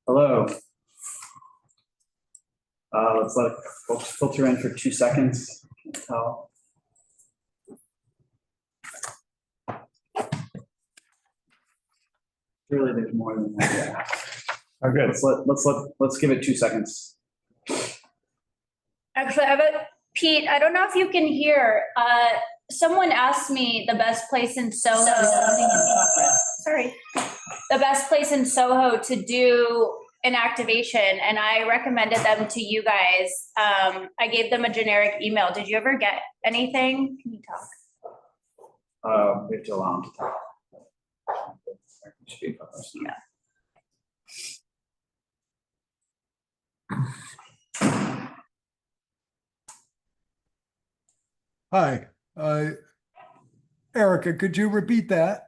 Hello. Let's let folks filter in for 2 seconds. Can't tell. Really, there's more than that. Okay. Let's give it 2 seconds. Actually, Pete, I don't know if you can hear. Someone asked me the best place in Soho. Sorry. The best place in Soho to do an activation, and I recommended them to you guys. I gave them a generic email. Did you ever get anything? Can you talk? We have to allow them to talk. Yeah. Hi, Erica, could you repeat that?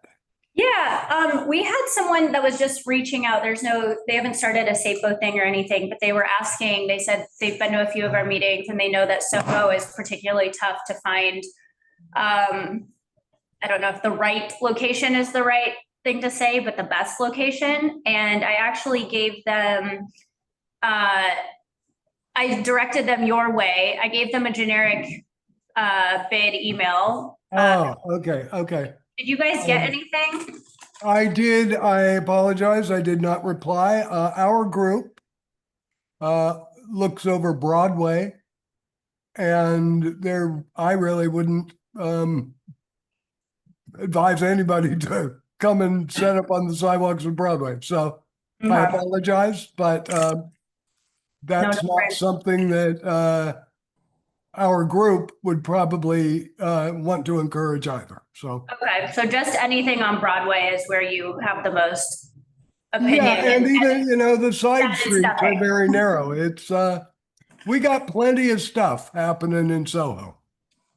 Yeah, we had someone that was just reaching out. They haven't started a SAPO thing or anything, but they were asking, they said they've been to a few of our meetings and they know that Soho is particularly tough to find. I don't know if the right location is the right thing to say, but the best location. And I actually gave them, I directed them your way. I gave them a generic bid email. Oh, okay. Did you guys get anything? I did. I apologize. I did not reply. Our group looks over Broadway, and I really wouldn't advise anybody to come and set up on the sidewalks of Broadway. So I apologize, but that's not something that our group would probably want to encourage either. So okay, so just anything on Broadway is where you have the most opinion. Yeah, and even the side streets are very narrow. It's we got plenty of stuff happening in Soho.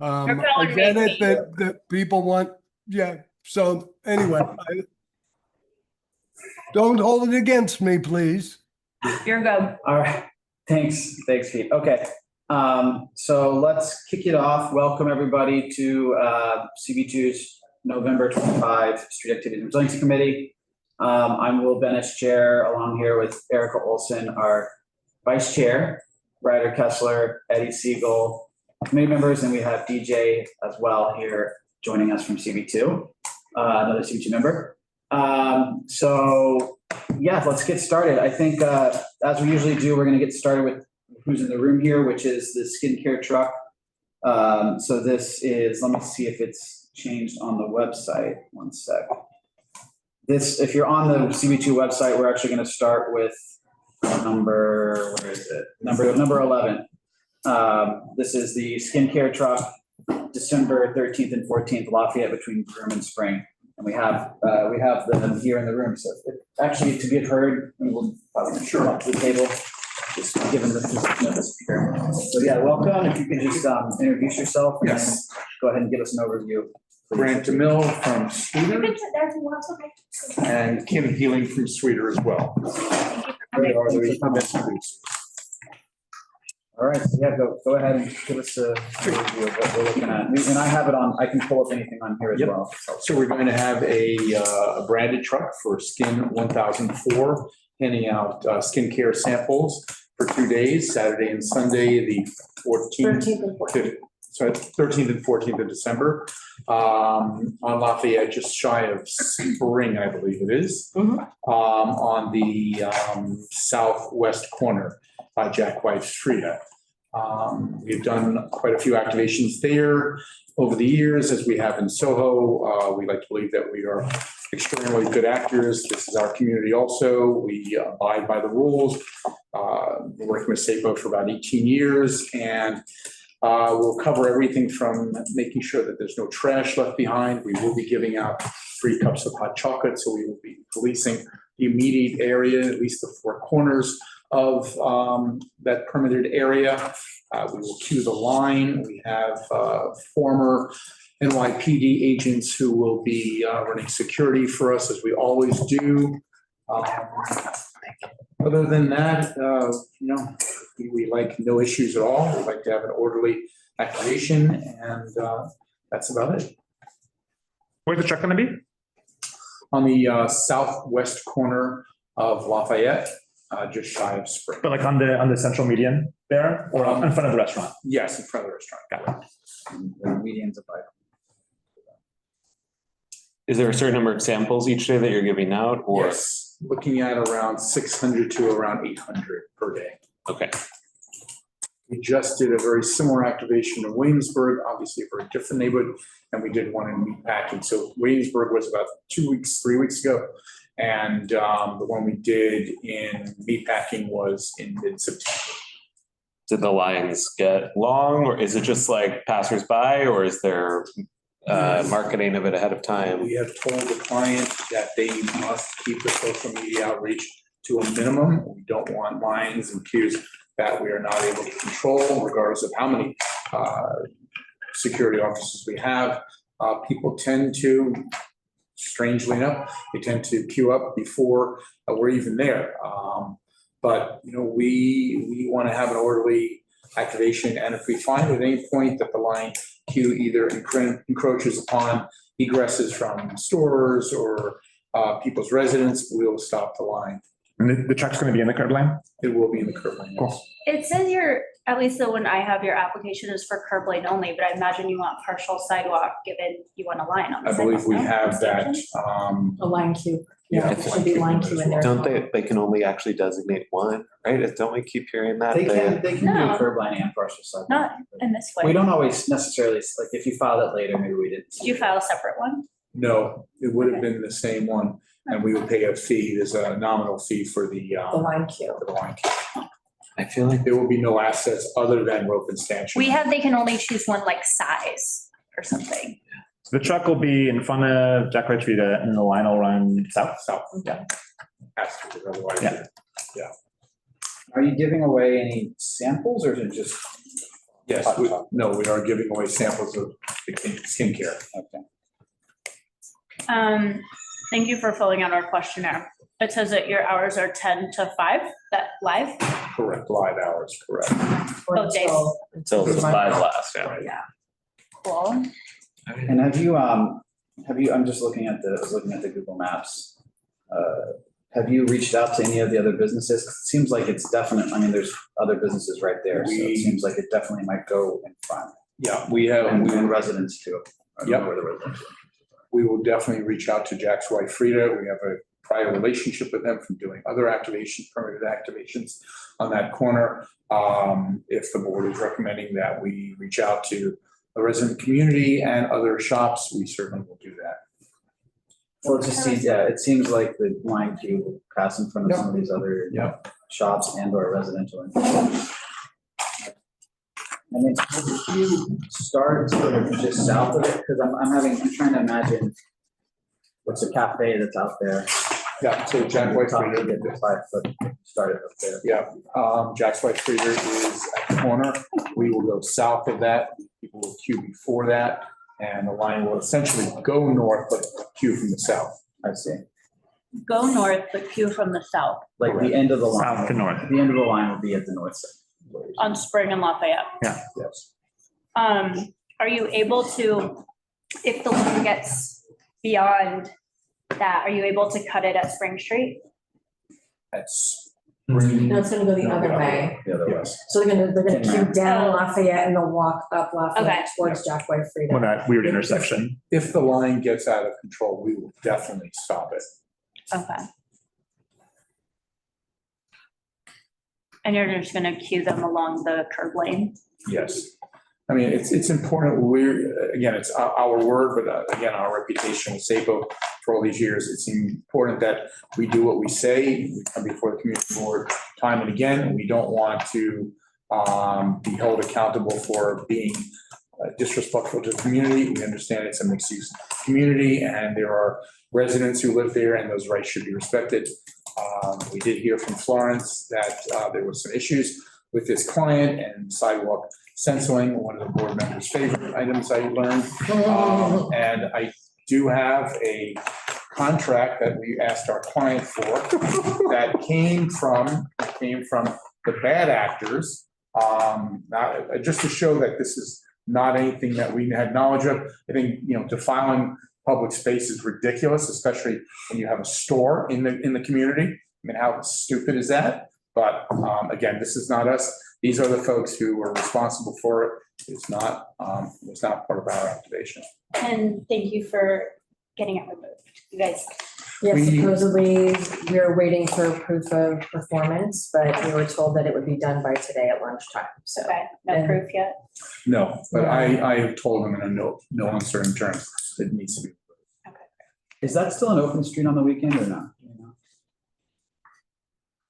I get it that people want, yeah. So anyway, don't hold it against me, please. You're good. All right. Thanks, Pete. Okay. So let's kick it off. Welcome everybody to CB2's November 25 Street Activities and Resiliency Committee. I'm Will Benish, chair, along here with Erica Olson, our vice chair, Ryder Kessler, Eddie Siegel, committee members, and we have DJ as well here joining us from CB2, another CB2 member. So yeah, let's get started. I think as we usually do, we're going to get started with who's in the room here, which is the skincare truck. So this is, let me see if it's changed on the website. One sec. If you're on the CB2 website, we're actually going to start with number 11. This is the skincare truck, December 13th and 14th, Lafayette between Broome and Spring. And we have them here in the room. So actually to get heard, we will probably sure up to the table. Just given the position of the speaker. So yeah, welcome. If you could just introduce yourself and then go ahead and give us an overview. Grant DeMille from Sweeter and Kim Healing from Sweeter as well. They are the producers. All right, so yeah, go ahead and give us an overview of what we're looking at. And I have it on, I can pull up anything on here as well. So we're going to have a branded truck for Skin 1004, handing out skincare samples for 2 days, Saturday and Sunday, the 13th and 14th of December, on Lafayette, just shy of Spring, I believe it is, on the southwest corner by Jack White Street. We've done quite a few activations there over the years, as we have in Soho. We like to believe that we are extremely good actors. This is our community also. We abide by the rules. We're working with SAPO for about 18 years, and we'll cover everything from making sure that there's no trash left behind. We will be giving out free cups of hot chocolate, so we will be policing the immediate area, at least the four corners of that permitted area. We will queue the line. We have former NYPD agents who will be running security for us, as we always do. Other than that, we like no issues at all. We like to have an orderly activation, and that's about it. Where's the truck going to be? on the southwest corner of Lafayette, just shy of Spring. But like on the central median there, or in front of the restaurant? Yes, in front of the restaurant. Got it. The medians of item. Is there a certain number of samples each day that you're giving out, or? Yes, looking at around 600 to around 800 per day. Okay, We just did a very similar activation in Williamsburg, obviously a very different neighborhood, and we did one in meatpacking. So Williamsburg was about 3 weeks ago. And the one we did in meatpacking was in mid-September. did the lines get long, or is it just like passersby, or is there marketing of it ahead of time? We have told the client that they must keep the social media outreach to a minimum. We don't want lines and queues that we are not able to control, regardless of how many security officers we have. People tend to, strangely enough, they tend to queue up before we're even there. But, you know, we want to have an orderly activation. And if we find at any point that the line queue either encroaches upon egresses from stores or people's residence, we'll stop the line. And the truck's going to be in the curb lane? It will be in the curb lane. Cool. It says at least the one I have, your application is for curb lane only, but I imagine you want partial sidewalk given you want a line on the I sidewalk. believe we no? have that. A line queue. Yeah. It should be line queue in there. Don't they can only actually designate one, right? Don't we keep hearing that? They can do No. curb line and partial sidewalk. Not in this way. We don't always necessarily, like, if you filed it later, maybe we didn't. Did you file a separate one? No, it would have been the same one, and we would pay a fee. There's a nominal fee for the The line queue. for the line queue. I feel like There will be no assets other than rope and stanchion. They can only choose one like size or something. So the truck will be in front of Jack White Street and the line will run south. South, yeah. Has to, because otherwise. Yeah. Are you giving away any samples or is it just? Yes, no, we are giving away samples of the skincare. Okay. Thank you for filling out our questionnaire. It says that your hours are 10 to 5, that live? Correct, live hours, correct. Both days. until the five last, yeah. Right. Cool. And have you, I'm just looking at the Google Maps. Have you reached out to any of the other businesses? 'Cause it seems like it's definite, I mean, there's other businesses right there, so it seems like it definitely might go in front. Yeah, we have, And residents too. I don't know Yep. where the residents are. we will definitely reach out to Jack's wife Frida. We have a prior relationship with them from doing other activations, permitted activations on that corner. If the board is recommending that we reach out to the resident community and other shops, we certainly will do that. Well, it just seems, yeah, it seems like the line queue will pass in front of some of these other shops and or residential. And then if you start sort of just south of it, because I'm trying to imagine what's a cafe that's out there. Yeah, so Jack White Talk to Frida. get the 5 foot started up there. Yeah, Jack's White Freezer is at the corner. We will go south of that. People will queue before that. And the line will essentially go north, but queue from the south. I see. Go north, but queue from the south Like the end of the line. South to north. The end of the line will be at the north side. on Spring and Lafayette. Yes. Are you able to, if the line gets beyond that, are you able to cut it at Spring Street? That's. No, it's gonna go the other way. The other way. Yes. So they're gonna queue down Oh. Lafayette and they'll walk up Okay. Lafayette towards Jack White Well, Freedom. that weird intersection. If the line gets out of control, we will definitely stop it. Okay. And you're just gonna queue them along the curb lane? Yes. I mean, it's important. Again, it's our word, but again, our reputation with SAPO for all these years, it's important that we do what we say. We come before the community board time and again, and we don't want to be held accountable for being disrespectful to the community. We understand it's a mixed use community and there are residents who live there and those rights should be respected. We did hear from Florence that there were some issues with this client and sidewalk stenciling, one of the board members' favorite items I learned. And I do have a contract that we asked our client for that came from the bad actors. Just to show that this is not anything that we had knowledge of. I think, defiling public space is ridiculous, especially when you have a store in the community. I mean, how stupid is that? But again, this is not us. These are the folks who are responsible for it. It's not part of our activation. And thank you for getting it removed, you guys. Yes, supposedly we're waiting for proof of performance, but we were told that it would be done by today at lunchtime, so. Okay, no proof yet. No, but I have told them in no uncertain terms it needs to be. Is that still an open street on the weekend or not?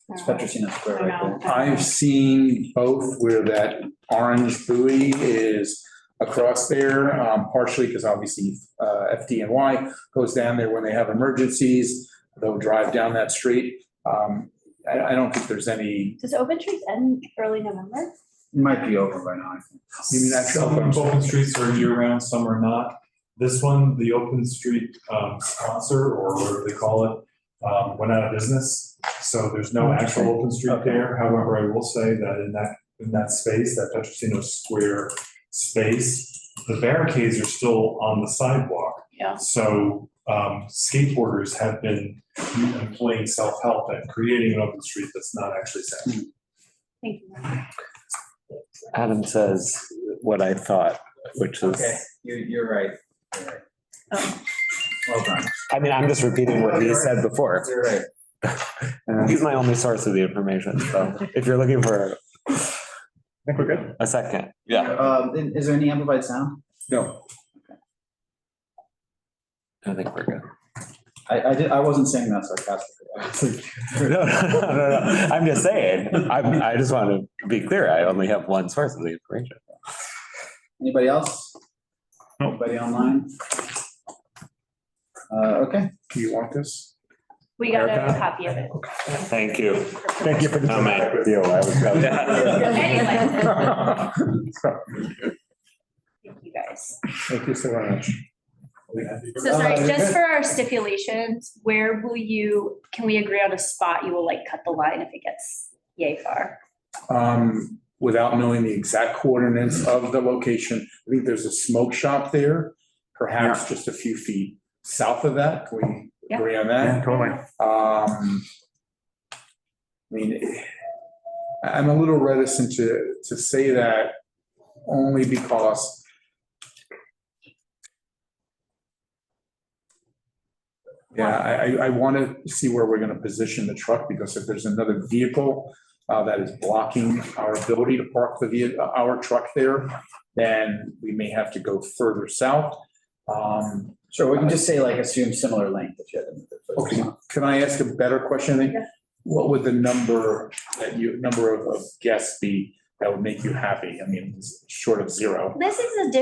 It's Petrosino Square right there. I've seen both where that orange buoy is across there, partially because obviously FDNY goes down there when they have emergencies. They'll drive down that street. I don't think there's any. Does Open Streets end early November? It might be over by now, I think. You mean actually Some open streets are year round, some are not. This one, the Open Street sponsor, or whatever they call it, went out of business. So there's no actual open street there. However, I will say that in that space, that Petrosino Square space, the barricades are still on the sidewalk. Yeah. So skateboarders have been employing self-help and creating an open street that's not actually safe. Thank you. Adam says what I thought, which is. Okay, you're right. You're right. Oh. Well done. I mean, I'm just repeating what he said before. You're right. He's my only source of the information, so if you're looking for I think we're good. a second, yeah, Is there any amplified sound? No. I think we're good. I wasn't saying that sarcastically. No, I'm just saying, I just want to be clear, I only have one source of the information. Anybody else? No. Anybody online? Okay. Do you want this? We got a Erica? copy of it. Thank you. Thank you for the Comment. with you. I was Anyway. Thank you guys. Thank you so much. So sorry, just for our stipulations, where will can we agree on a spot you will like cut the line if it gets yay far? Without knowing the exact coordinates of the location, I think there's a smoke shop there, perhaps just a few feet south of that. Can we agree on that? Yeah, totally. I mean, I'm a little reticent to say that only because I want to see where we're going to position the truck, because if there's another vehicle that is blocking our ability to park our truck there, then we may have to go further south. Sure, we can just say like assume similar length if you had to move it. Okay, can I ask a better question? I think? What would the number of guests be that would make you happy? I mean, short of zero. This is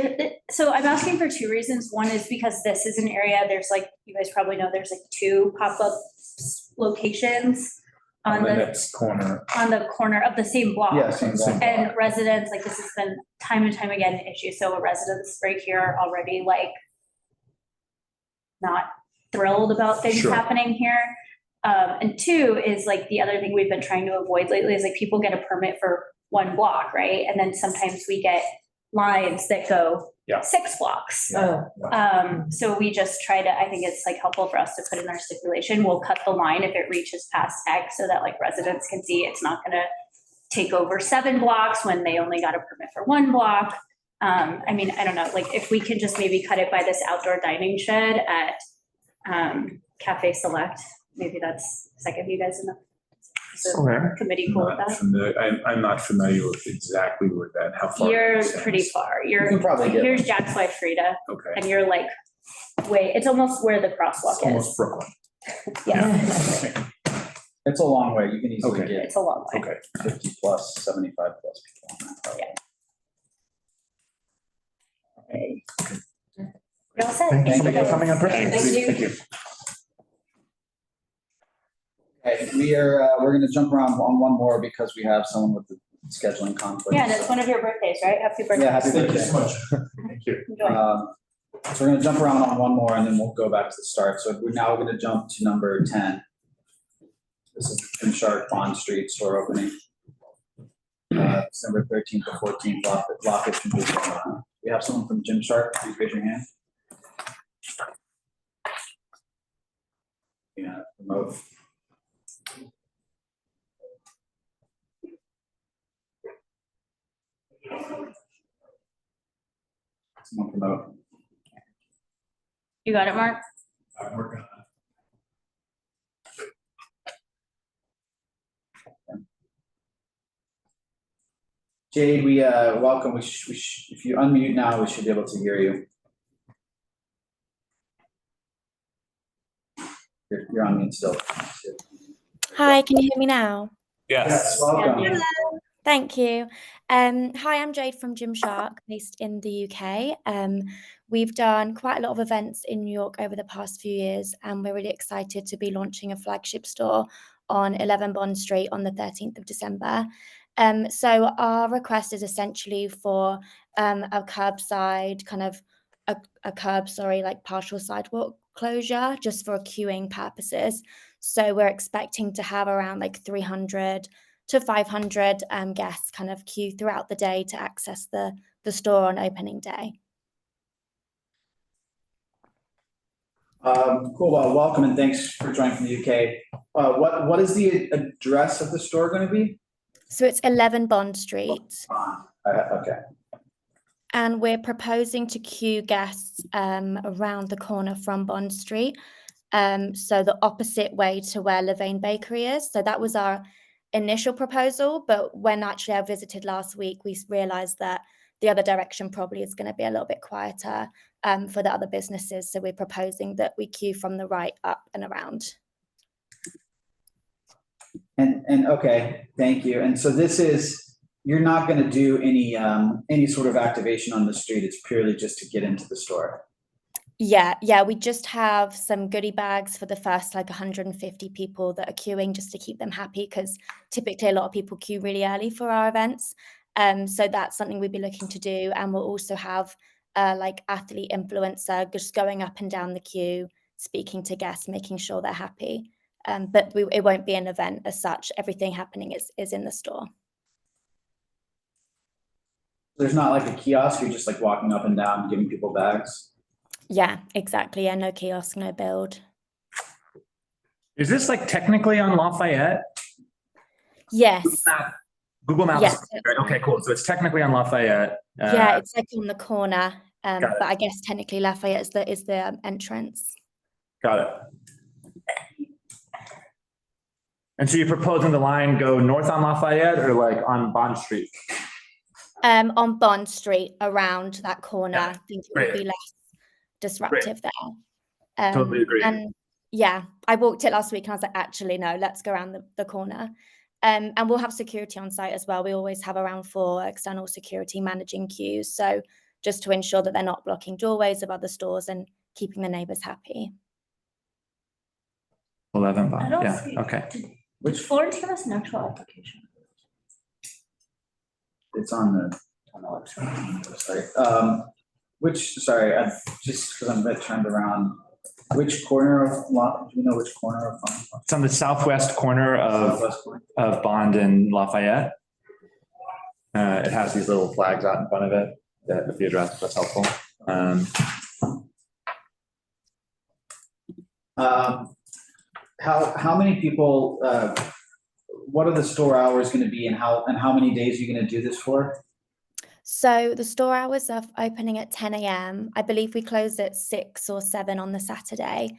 so I'm asking for two reasons. One is because this is an area, there's like, you guys probably know, there's like 2 pop-up locations on the next corner. on the corner of the same block. Yes, exactly. And residents, like this has been time and time again an issue. So residents right here are already like not thrilled about things Sure. happening here. And 2 is like the other thing we've been trying to avoid lately is like people get a permit for 1 block, right? And then sometimes we get lines that go 6 blocks. So we just try to, I think it's like helpful for us to put in our stipulation, we'll cut the line if it reaches past X so that like residents can see it's not gonna take over 7 blocks when they only got a permit for 1 block. I mean, I don't know, like if we can just maybe cut it by this outdoor dining shed at Cafe Select, maybe that's second you guys enough. Committee cool with that? I'm not familiar with exactly where that, how far. You're it pretty extends. far. You can probably get Here's one. Jack's wife Frida, Okay, and you're like, it's almost where the crosswalk it's almost is. Brooklyn. Yeah, It's a long way. You can easily Okay. get it's a long way. Okay. 50 plus, 75 plus people on that. You're all set. Thank you Thank for you. coming on person. Thank you. Okay, we're gonna jump around on one more because we have someone with the scheduling conflict. Yeah, and it's one of your birthdays, right? Happy birthday. Yeah, happy Thank you birthday. so much. Thank you. Enjoy. So we're gonna jump around on one more and then we'll go back to the start. So we're now gonna jump to number 10. This is Jim Shark Bond Street store opening. December 13th to 14th, blockage from. We have someone from Jim Shark, please raise your hand. Yeah, remote. Someone promote. You got it, Mark? I'm working on Jade, we welcome. If you unmute now, we should be able to hear you. You're on mute still. Hi, can you hear me now? Yes, welcome. Thank you. Hi, I'm Jade from Gymshark, based in the UK. We've done quite a lot of events in New York over the past few years, and we're really excited to be launching a flagship store on 11 Bond Street on the 13th of December. So our request is essentially for a curbside, kind of a curb, like partial sidewalk closure, just for queuing purposes. So we're expecting to have around like 300 to 500 guests kind of queue throughout the day to access the store on opening day. Cool. Well, welcome and thanks for joining from the UK. What is the address of the store going to be? So it's 11 Bond Street. Okay. And we're proposing to queue guests around the corner from Bond Street. So the opposite way to where Levain Bakery is. So that was our initial proposal, but when actually I visited last week, we realized that the other direction probably is going to be a little bit quieter for the other businesses. So we're proposing that we queue from the right up and around. And okay, thank you. And so this is, you're not going to do any sort of activation on the street. It's purely just to get into the store. Yeah, we just have some goodie bags for the first like 150 people that are queuing, just to keep them happy, because typically a lot of people queue really early for our events. So that's something we'd be looking to do. And we'll also have like athlete influencer just going up and down the queue, speaking to guests, making sure they're happy. But it won't be an event as such. Everything happening is in the store. There's not like a kiosk, you're just like walking up and down, giving people bags. Yeah, exactly. Yeah, no kiosk, no build. Is this like technically on Lafayette? Yes. Google Maps. Yes. Right. Okay, cool. So it's technically on Lafayette. Yeah, it's like on the corner. Got But it. I guess technically Lafayette is the entrance. Got it. And so you're proposing the line go north on Lafayette or like on Bond Street? On Bond Street, around that corner. Yeah, I think it great. would be less disruptive there. Totally agree. And yeah, I walked it last week and I was like, actually, no, let's go around the corner. And we'll have security on site as well. We always have around 4 external security managing queues. So just to ensure that they're not blocking doorways of other stores and keeping the neighbors happy. 11 Bond. I don't Yeah. see- Okay. Did Florence give us an actual application? It's on the website. Just because I'm a bit turned around, which corner of do you know which corner of It's on the southwest corner of Bond and Lafayette. It has these little flags out in front of it that with the address, that's helpful. How many people, what are the store hours going to be and how many days are you going to do this for? So the store hours are opening at 10 a.m. I believe we close at 6 or 7 on the Saturday.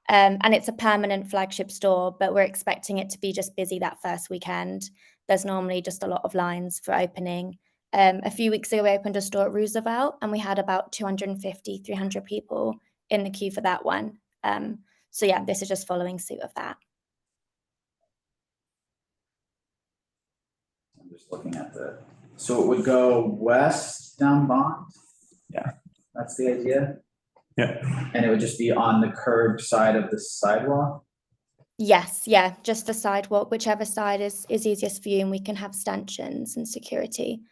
And it's a permanent flagship store, but we're expecting it to be just busy that first weekend. There's normally just a lot of lines for opening. A few weeks ago, we opened a store at Roosevelt and we had about 250, 300 people in the queue for that one. So yeah, this is just following suit of that. I'm just looking at so it would go west down Bond? Yeah. That's the idea? Yeah. And it would just be on the curb side of the sidewalk? Yes, yeah, just the sidewalk, whichever side is easiest for you, and we can have stanchions and security.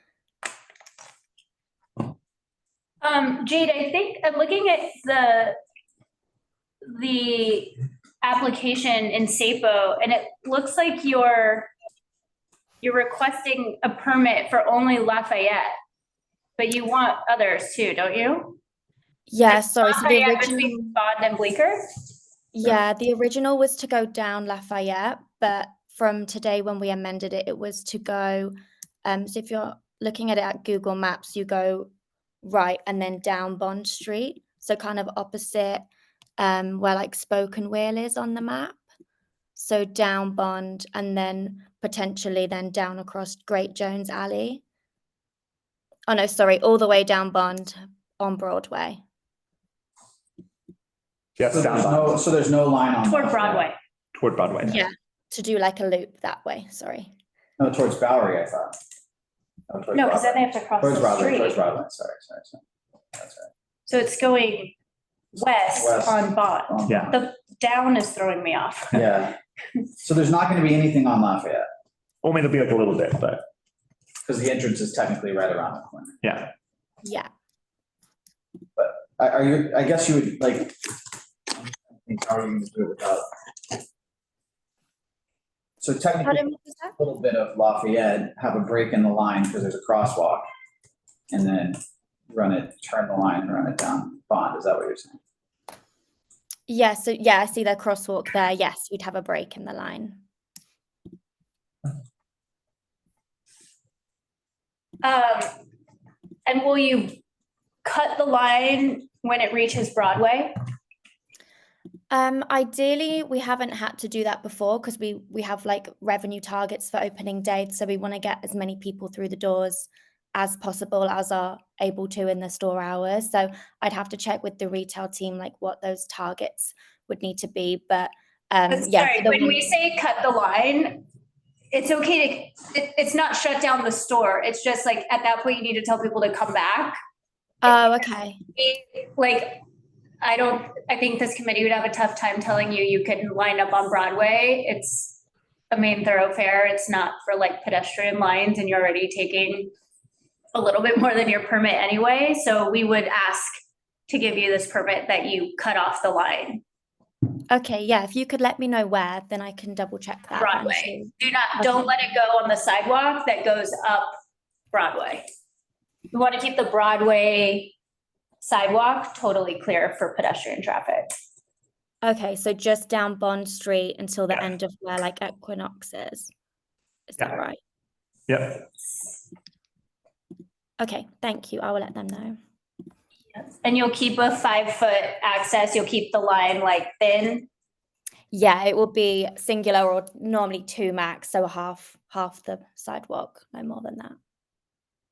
Jade, I think I'm looking at the application in SAPO, and it looks like you're requesting a permit for only Lafayette, but you want others too, don't you? Yeah, sorry. So the Lafayette original, between Bond and Bleecker? Yeah, the original was to go down Lafayette, but from today when we amended it, it was to go, so if you're looking at it at Google Maps, you go right and then down Bond Street. So kind of opposite where like Spoken Wheel is on the map. So down Bond and then potentially then down across Great Jones Alley. Oh no, sorry, all the way down Bond on Broadway. Yes, So down there's Bond, no, so there's no line on. Toward Lafayette. Broadway. toward Broadway. Yeah, to do like a loop that way, sorry. No, towards Bowery, I thought. Towards No, because then they Broadway. have to cross Towards the Broadway, towards street. Broadway, sorry. That's So it's going west West. on Bond. right. Yeah. The down is throwing me off. Yeah. So there's not gonna be anything on Lafayette, Only it'll be like a little bit, but because the entrance is technically right around the corner. yeah. Yeah. Are you, I guess you would like, I think how are you gonna do it without? So technically, Pardon, what was that? a little bit of Lafayette, have a break in the line because there's a crosswalk. And then turn the line and run it down Bond, is that what you're saying? Yeah, so yeah, I see the crosswalk there. Yes, you'd have a break in the line. And will you cut the line when it reaches Broadway? Ideally, we haven't had to do that before because we have like revenue targets for opening dates, so we want to get as many people through the doors as possible as are able to in the store hours. So I'd have to check with the retail team like what those targets would need to be. But yeah, Sorry, when we say cut the line, it's okay to, it's not shut down the store. It's just like at that point you need to tell people to come back. oh, okay. Like, I think this committee would have a tough time telling you can line up on Broadway. It's a main thoroughfare. It's not for like pedestrian lines and you're already taking a little bit more than your permit anyway. So we would ask to give you this permit that you cut off the line. Okay, yeah, if you could let me know where, then I can double check that. Broadway. Don't let it go on the sidewalk that goes up Broadway. We want to keep the Broadway sidewalk totally clear for pedestrian traffic. Okay, so just down Bond Street until the end of where like Equinox is. Is that right? Yep. Okay, thank you. I will let them know. And you'll keep a 5-foot access. You'll keep the line like thin. Yeah, it will be singular or normally 2 max, so half the sidewalk, no more than that.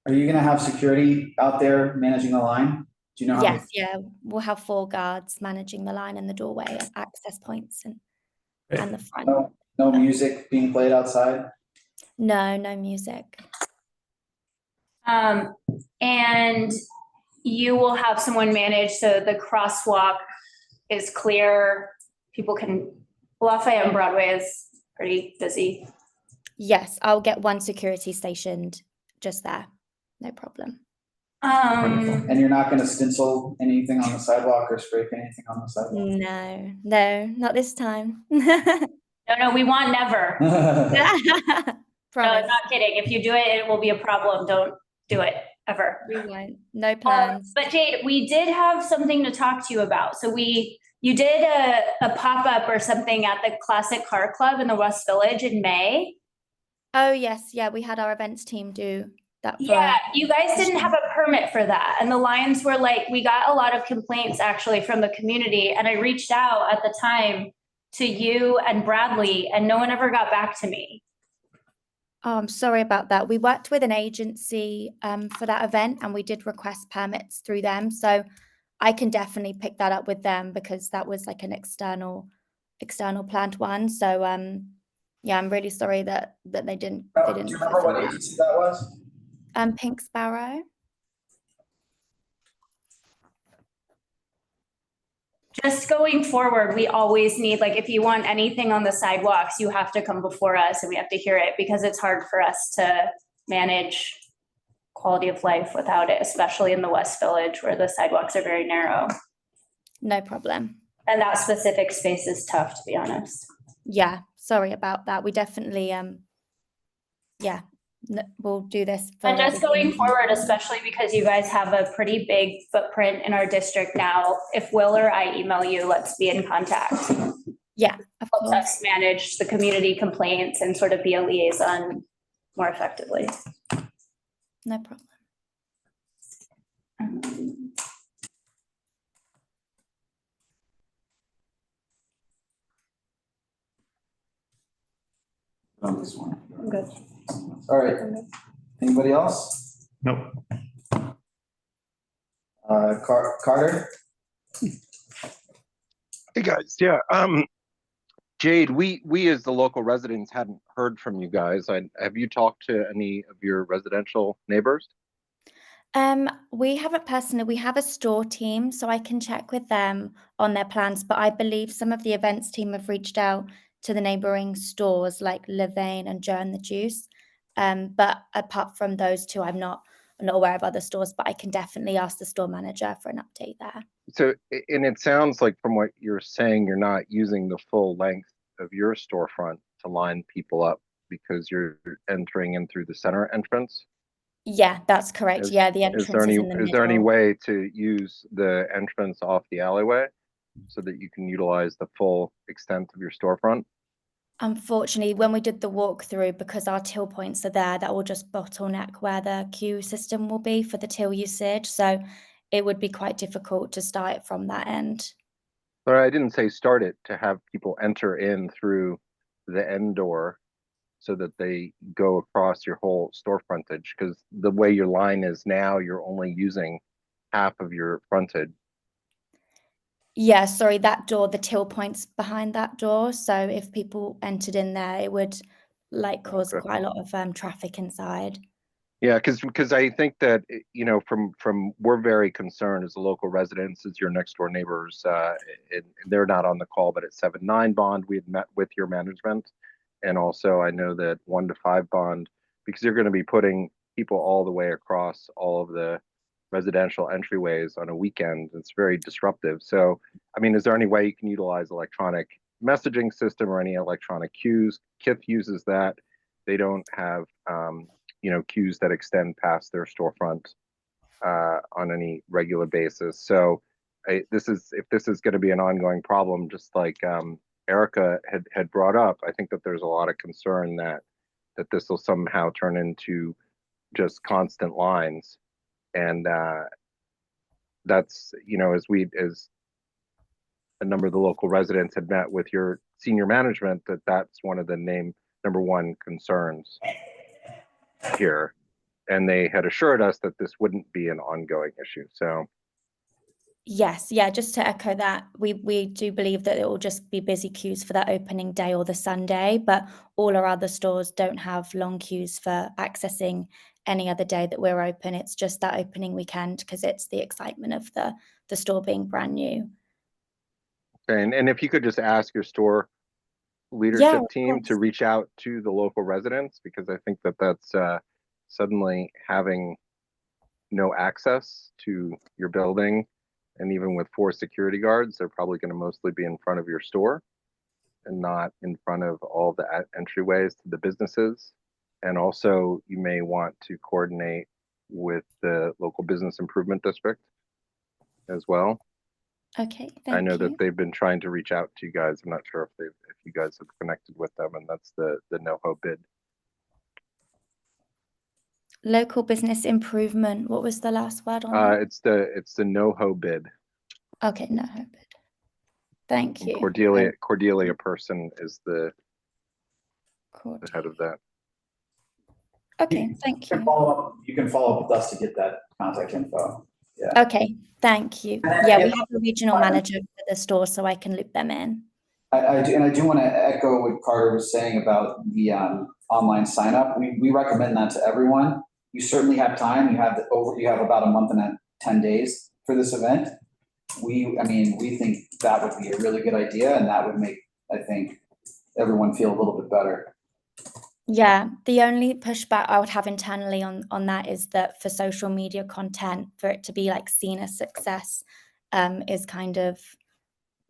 Are you gonna have security out there managing the line? Do you know how? Yes, yeah, we'll have 4 guards managing the line and the doorway, access points and the front. No music being played outside? No music. And you will have someone manage so the crosswalk is clear. People can, Lafayette and Broadway is pretty busy. Yes, I'll get 1 security stationed just there. No problem. And you're not gonna stencil anything on the sidewalk or spray paint anything on the sidewalk? No, not this time. No, we want never. No, Promise. not kidding. If you do it, it will be a problem. Don't do it ever. We won't. No plans. But Jade, we did have something to talk to you about. So you did a pop-up or something at the Classic Car Club in the West Village in May. Oh yes, yeah, we had our events team do that. Yeah, you guys didn't have a permit for that. And the lines were like, we got a lot of complaints actually from the community. And I reached out at the time to you and Bradley and no one ever got back to me. Oh, I'm sorry about that. We worked with an agency for that event and we did request permits through them. So I can definitely pick that up with them because that was like an external planned one. So yeah, I'm really sorry that they didn't. Do you remember what agency that was? Pink Sparrow. Just going forward, we always need, like, if you want anything on the sidewalks, you have to come before us and we have to hear it because it's hard for us to manage quality of life without it, especially in the West Village where the sidewalks are very narrow. No problem. And that specific space is tough, to be honest. Yeah, sorry about that. We definitely, yeah, we'll do this. For And just going everything. forward, especially because you guys have a pretty big footprint in our district now, if Will or I email you, let's be in contact. Yeah, of Helps course. us manage the community complaints and sort of be a liaison more effectively. No problem. On this one. I'm good. All right. Anybody else? Nope. Carter? Hey guys, yeah. Jade, we as the local residents hadn't heard from you guys. Have you talked to any of your residential neighbors? We haven't personally, we have a store team, so I can check with them on their plans, but I believe some of the events team have reached out to the neighboring stores like Levain and Joe and the Juice. But apart from those two, I'm not aware of other stores, but I can definitely ask the store manager for an update there. So, and it sounds like from what you're saying, you're not using the full length of your storefront to line people up because you're entering in through the center entrance. Yeah, that's correct. Is- Yeah, the entrance is in the middle. Is there any way to use the entrance off the alleyway so that you can utilize the full extent of your storefront? Unfortunately, when we did the walkthrough, because our till points are there, that will just bottleneck where the queue system will be for the till usage. So it would be quite difficult to start it from that end. But I didn't say start it, to have people enter in through the end door so that they go across your whole store frontage, because the way your line is now, you're only using half of your frontage. Yeah, sorry, that door, the till point's behind that door. So if people entered in there, it would cause Okay. quite a lot of traffic inside. Yeah, because I think that, you know, from we're very concerned as a local residents, as your next door neighbors, and they're not on the call, but at 7-9 bond, we had met with your management. And also I know that 1 to 5 bond, because you're going to be putting people all the way across all of the residential entryways on a weekend. It's very disruptive. So, I mean, is there any way you can utilize electronic messaging system or any electronic queues? Kith uses that. They don't have, you know, queues that extend past their storefront on any regular basis. So if this is going to be an ongoing problem, just like Erica had brought up, I think that there's a lot of concern that this will somehow turn into just constant lines. And that's, you know, as a number of the local residents had met with your senior management, that's one of the number one concerns here. And they had assured us that this wouldn't be an ongoing issue. So Yes, yeah, just to echo that, we do believe that it will just be busy queues for that opening day or the Sunday, but all our other stores don't have long queues for accessing any other day that we're open. It's just that opening weekend because it's the excitement of the store being brand new. and if you could just ask your store Yeah, leadership of team to course. reach out to the local residents, because I think that's suddenly having no access to your building. And even with 4 security guards, they're probably going to mostly be in front of your store and not in front of all the entryways to the businesses. And also, you may want to coordinate with the local business improvement district as well. Okay, I thank know you. that they've been trying to reach out to you guys. I'm not sure if you guys have connected with them, and that's the NoHo bid. Local business improvement. What was the last word on that? It's the NoHo bid. Okay, no, thank And you. Cordelia Person is the head of that. Okay, thank You can you. follow up with us to get that contact info. Yeah. Okay, thank you. Yeah, we have a regional manager for the store, so I can loop them in. I do want to echo what Carter was saying about the online sign up. We recommend that to everyone. You certainly have time. You have about a month and 10 days for this event. We think that would be a really good idea, and that would make, I think, everyone feel a little bit better. Yeah, the only pushback I would have internally on that is that for social media content, for it to be seen as success, is kind of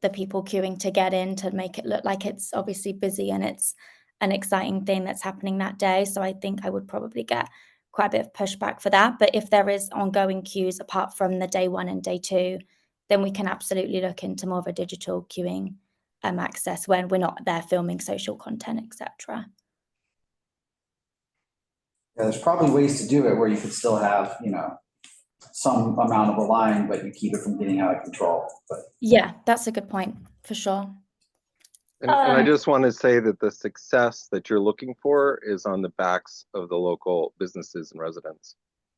the people queuing to get in to make it look like it's obviously busy and it's an exciting thing that's happening that day. So I think I would probably get quite a bit of pushback for that. But if there is ongoing queues apart from the day 1 and day 2, then we can absolutely look into more of a digital queuing access when we're not there filming social content, etc. Yeah, there's probably ways to do it where you could still have, some amount of a line, but you keep it from getting out of control. But Yeah, that's a good point for sure. And I just want to say that the success that you're looking for is on the backs of the local businesses and residents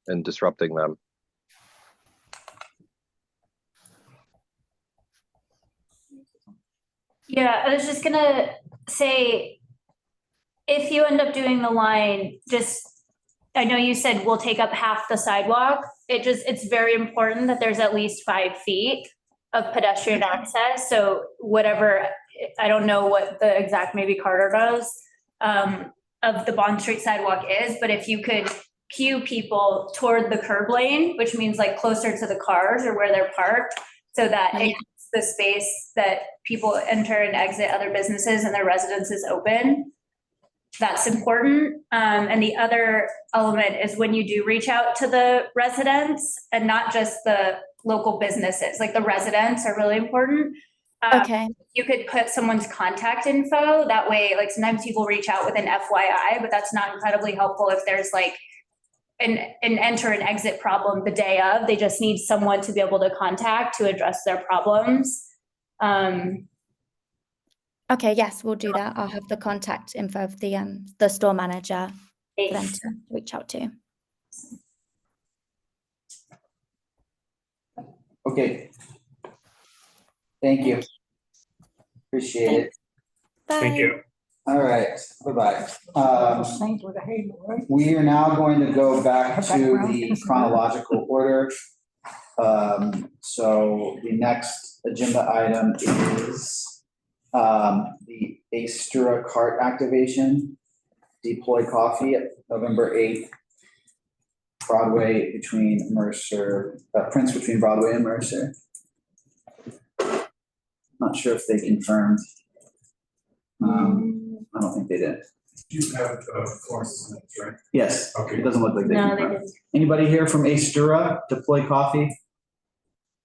and disrupting them. Yeah, I was just gonna say, if you end up doing the line, I know you said we'll take up half the sidewalk. It's very important that there's at least 5 feet of pedestrian access. So whatever, I don't know what the exact, maybe Carter does, of the Bond Street sidewalk is, but if you could cue people toward the curb lane, which means like closer to the cars or where they're parked, so that it keeps the space that people enter and exit other businesses and their residences open. That's important. And the other element is when you do reach out to the residents and not just the local businesses, like the residents are really important. Okay. You could put someone's contact info. That way, like sometimes people reach out with an FYI, but that's not incredibly helpful if there's like an enter and exit problem the day of. They just need someone to be able to contact to address their problems. Okay, yes, we'll do that. I'll have the contact info of the store manager for them to reach out to. okay. Thank you. Appreciate it. Bye. Thank you. All right, bye-bye. We are now going to go back to the chronological order. So the next agenda item is the Astura cart activation, Deploy Coffee at November 8th, Broadway between Mercer, Prince between Broadway and Mercer. Not sure if they confirmed. I don't think they did. You have Florence, right? Yes, Okay. it doesn't look like they No, they confirmed. didn't. Anybody here from Astura, Deploy Coffee?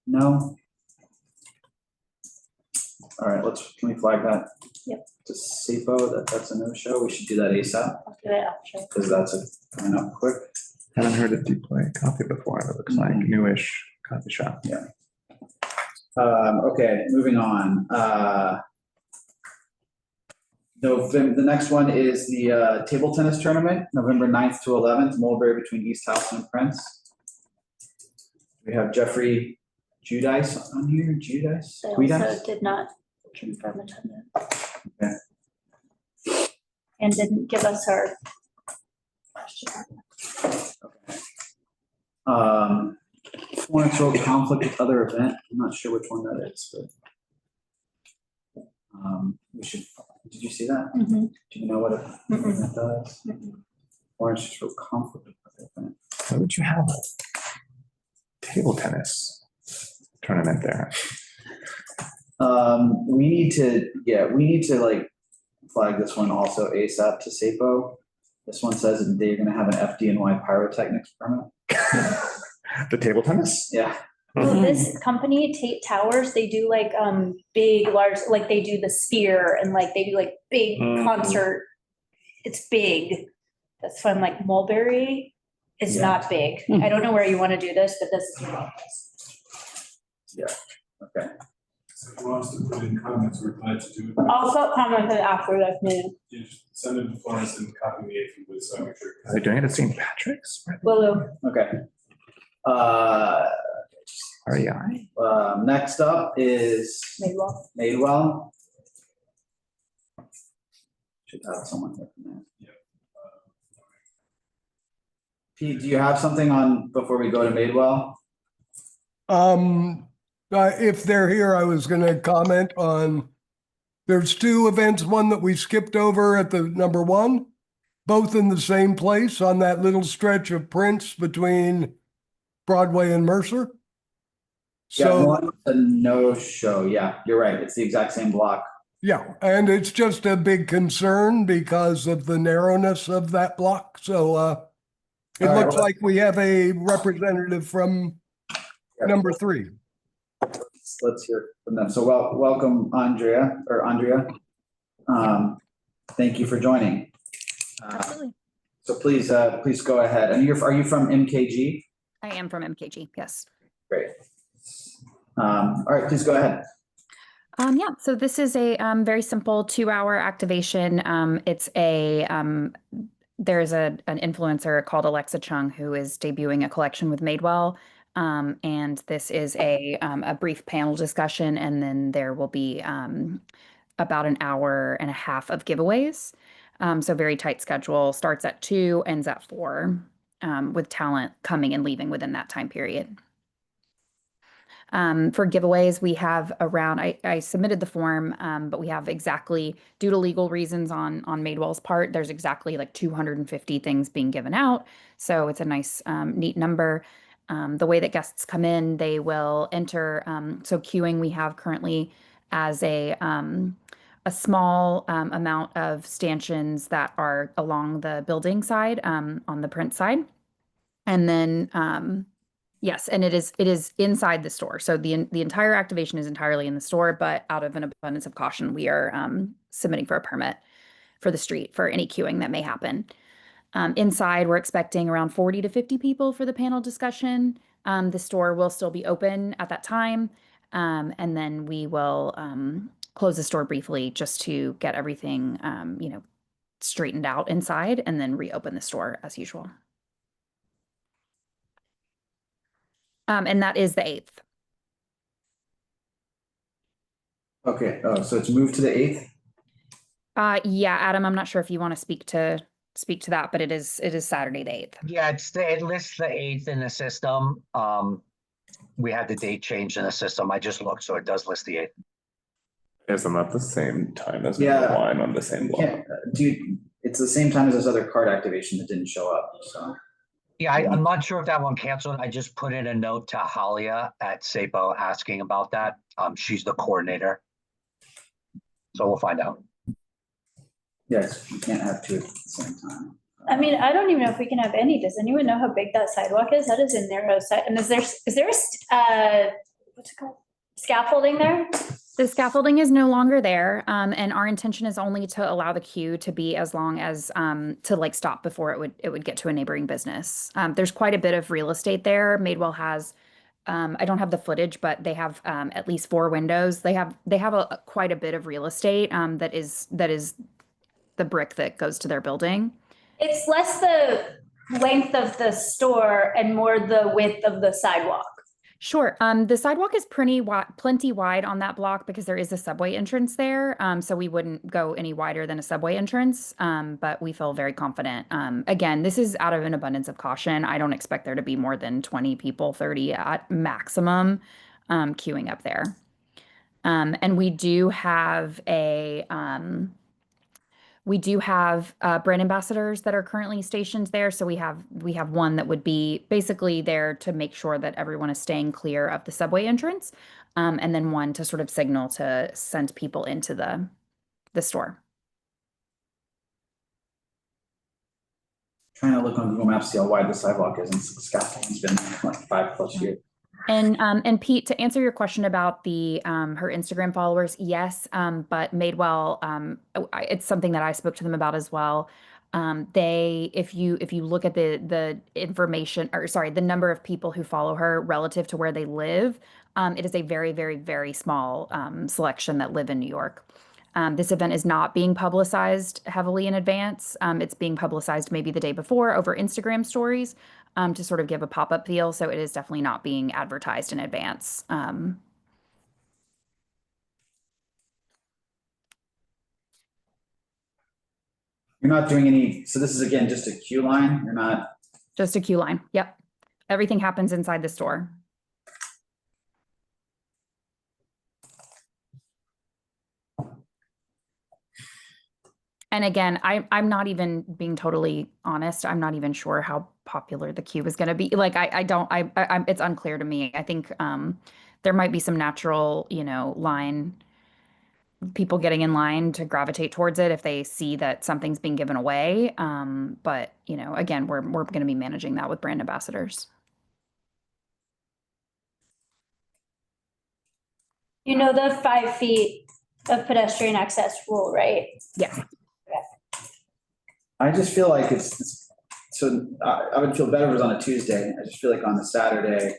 No? All right, can we flag that? Yep. To SAPO, that's a no-show. We should do that ASAP, I'll do it after. because that's coming up quick. Haven't heard of Deploy Coffee before. It looks like newish coffee shop. Okay, moving on. The next one is the table tennis tournament, November 9th to 11th, Mulberry between East House and Prince. We have Jeffrey Judice on here, Judice? They Judice? also did not confirm attendance. Okay. And didn't give us our question. Okay. Want to throw conflict with other event, I'm not sure which one that is, but we should, did you see that? Mhm. Do you know what that does? Orange just wrote conflict with other event. Why would you have a table tennis tournament there? We need to like flag this one also ASAP to SAPO. This one says that they're gonna have an FDNY pyrotechnics permit. The table tennis? Yeah. Well, this company, Tate Towers, they do like big, large, like they do the Sphere and like they do like big concert. It's big. That's fun. Like Mulberry is not big. I don't know where you want to do this, but this is. Yeah. Okay. So if you want us to put in comments, we're glad to do it. I'll put comments after that meeting. You just send it to Florence and copy me if you would, so I make sure. Are they doing it at St. Patrick's? Lulu. Okay. REI? Next up is Madewell. Should have someone here from there. Pete, do you have something on before we go to Madewell? If they're here, I was gonna comment on, there's 2 events, one that we skipped over at the number 1, both in the same place on that little stretch of Prince between Broadway and Mercer. Yeah, So, one, a no-show. Yeah, you're right. It's the exact same block. Yeah, and it's just a big concern because of the narrowness of that block. So it All right, looks well- like we have a representative from number 3. Let's hear from them. So welcome, Andrea. Thank you for joining. Absolutely. So please go ahead. And are you from MKG? I am from MKG, yes. Great. All right, please go ahead. Yeah, so this is a very simple 2-hour activation. It's there's an influencer called Alexa Chung who is debuting a collection with Madewell. And this is a brief panel discussion, and then there will be about an hour and a half of giveaways. So very tight schedule, starts at 2, ends at 4, with talent coming and leaving within that time period. For giveaways, we have around, I submitted the form, but we have exactly, due to legal reasons on Madewell's part, there's exactly like 250 things being given out. So it's a nice, neat number. The way that guests come in, they will enter, so queuing we have currently as a small amount of stanchions that are along the building side, on the print side. And then, yes, and it is inside the store. So the entire activation is entirely in the store, but out of an abundance of caution, we are submitting for a permit for the street for any queuing that may happen. Inside, we're expecting around 40 to 50 people for the panel discussion. The store will still be open at that time. And then we will close the store briefly just to get everything, straightened out inside, and then reopen the store as usual. And that is the 8th. Okay, so it's moved to the 8th? Yeah, Adam, I'm not sure if you want to speak to that, but it is Saturday the 8th. Yeah, it lists the 8th in the system. We had the date changed in the system. I just looked, so it does list the 8th. Isn't that the same time as Yeah. the wine on the same block? It's the same time as this other card activation that didn't show up, so. Yeah, I'm not sure if that one canceled. I just put in a note to Halia at SAPO asking about that. She's the coordinator. So we'll find out. Yes, you can't have 2 at the same time. I mean, I don't even know if we can have any. Does anyone know how big that sidewalk is? That is a narrow side. And is there what's it called? Scaffolding there? The scaffolding is no longer there, and our intention is only to allow the queue to be as long as to like stop before it would get to a neighboring business. There's quite a bit of real estate there. Madewell has, I don't have the footage, but they have at least 4 windows. They have quite a bit of real estate that is the brick that goes to their building. It's less the length of the store and more the width of the sidewalk. Sure. The sidewalk is plenty wide on that block because there is a subway entrance there. So we wouldn't go any wider than a subway entrance. But we feel very confident. Again, this is out of an abundance of caution. I don't expect there to be more than 20 people, 30 at maximum, queuing up there. And we do have brand ambassadors that are currently stationed there. So we have one that would be basically there to make sure that everyone is staying clear of the subway entrance, and then one to sort of signal to send people into the store. Trying to look on Google Maps, see how wide the sidewalk is, and scaffolding's been there like 5+ years. And Pete, to answer your question about the her Instagram followers, yes, but Madewell, it's something that I spoke to them about as well. If you look at the information, or sorry, the number of people who follow her relative to where they live, it is a very, very, very small selection that live in New York. This event is not being publicized heavily in advance. It's being publicized maybe the day before over Instagram stories, to sort of give a pop-up feel. So it is definitely not being advertised in advance. You're not doing any, so this is again just a queue line? You're not? Just a queue line. Yep. Everything happens inside the store. And again, I'm not even being totally honest. I'm not even sure how popular the queue is going to be. Like, it's unclear to me. I think there might be some natural, line people getting in line to gravitate towards it if they see that something's being given away. But you know, again, we're going to be managing that with brand ambassadors. You know the 5 feet of pedestrian access rule, right? Yes. I just feel like I would feel better if it was on a Tuesday. I just feel like on a Saturday,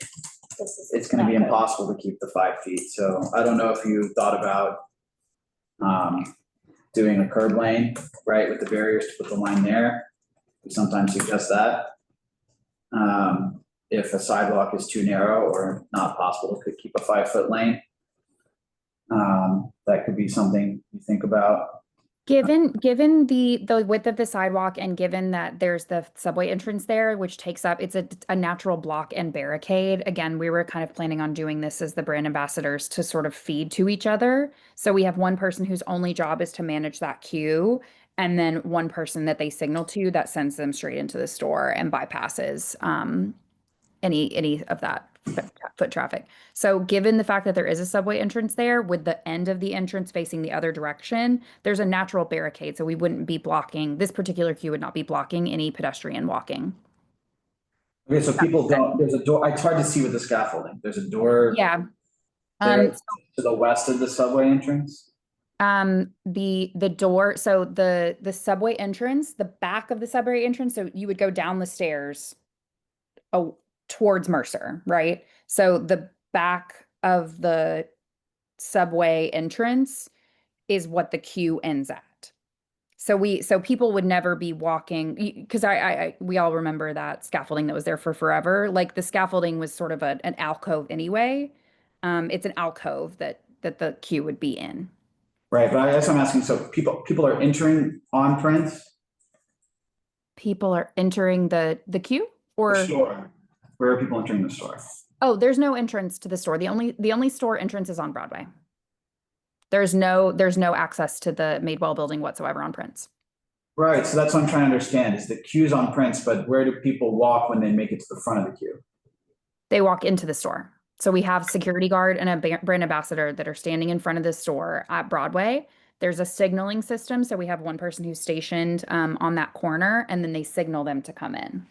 it's gonna be impossible to keep the 5 feet. So I don't know if you thought about doing a curb lane, right, with the barriers to put the line there. We sometimes suggest that. If a sidewalk is too narrow or not possible to keep a 5-foot lane. That could be something you think about. Given the width of the sidewalk and given that there's the subway entrance there, which takes up, it's a natural block and barricade. Again, we were kind of planning on doing this as the brand ambassadors to sort of feed to each other. So we have one person whose only job is to manage that queue, and then one person that they signal to that sends them straight into the store and bypasses any of that foot traffic. So given the fact that there is a subway entrance there, with the end of the entrance facing the other direction, there's a natural barricade. So we wouldn't be blocking, this particular queue would not be blocking any pedestrian walking. Okay, so people don't, there's a door, it's hard to see with the scaffolding. There's a door. Yeah. There to the west of the subway entrance. The door, so the subway entrance, the back of the subway entrance, so you would go down the stairs towards Mercer, right? So the back of the subway entrance is what the queue ends at. So people would never be walking, because we all remember that scaffolding that was there for forever. Like the scaffolding was sort of an alcove anyway. It's an alcove that the queue would be in. Right, but I guess I'm asking, so people are entering on Prince? People are entering the queue, or the store. Where are people entering the store? Oh, there's no entrance to the store. The only store entrance is on Broadway. There's no access to the Madewell building whatsoever on Prince. Right, so that's what I'm trying to understand, is the queue's on Prince, but where do people walk when they make it to the front of the queue? They walk into the store. So we have security guard and a brand ambassador that are standing in front of the store at Broadway. There's a signaling system. So we have one person who's stationed on that corner, and then they signal them to come in.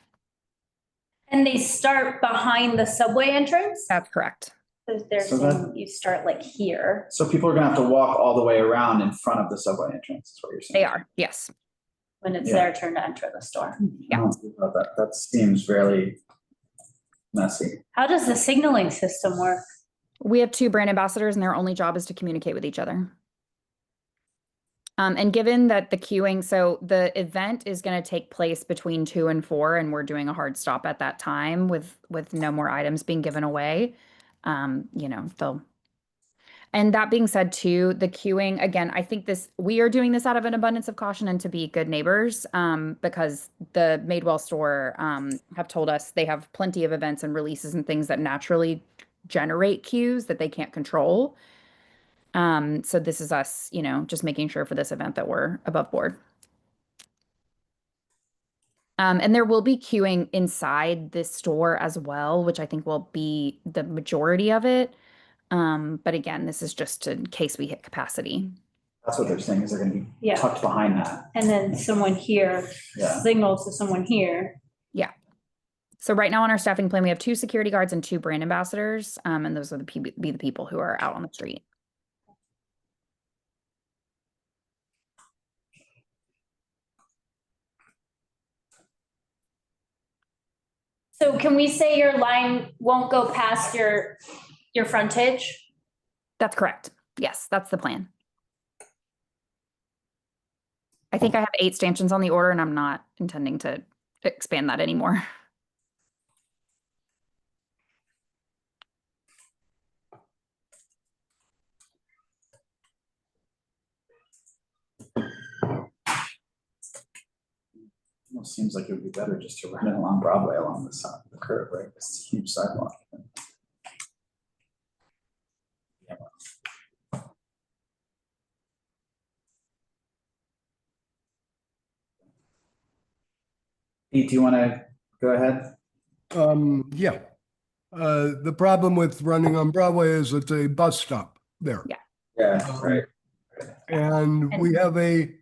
And they start behind the subway entrance? That's correct. You start like here. So people are gonna have to walk all the way around in front of the subway entrance, is what you're saying? They are, yes. When it's their turn to enter the store. Yeah. That seems fairly messy. How does the signaling system work? We have 2 brand ambassadors, and their only job is to communicate with each other. And given that the queuing, so the event is going to take place between 2 and 4, and we're doing a hard stop at that time with no more items being given away. You know, and that being said too, the queuing, again, I think we are doing this out of an abundance of caution and to be good neighbors, because the Madewell store have told us they have plenty of events and releases and things that naturally generate queues that they can't control. So this is us, you know, just making sure for this event that we're above board. And there will be queuing inside this store as well, which I think will be the majority of it. But again, this is just in case we hit capacity. That's what they're saying, is they're gonna be tucked behind that. And then someone here signals to someone here. Yeah. So right now on our staffing plan, we have 2 security guards and 2 brand ambassadors. And those are the people who are out on the street. So can we say your line won't go past your frontage? That's correct. Yes, that's the plan. I think I have 8 stanchions on the order, and I'm not intending to expand that anymore. Almost seems like it would be better just to run it along Broadway along the side of the curb, right? It's a huge sidewalk. Pete, do you want to go ahead? Yeah. The problem with running on Broadway is it's a bus stop there. Yeah. Yeah, right. And we have a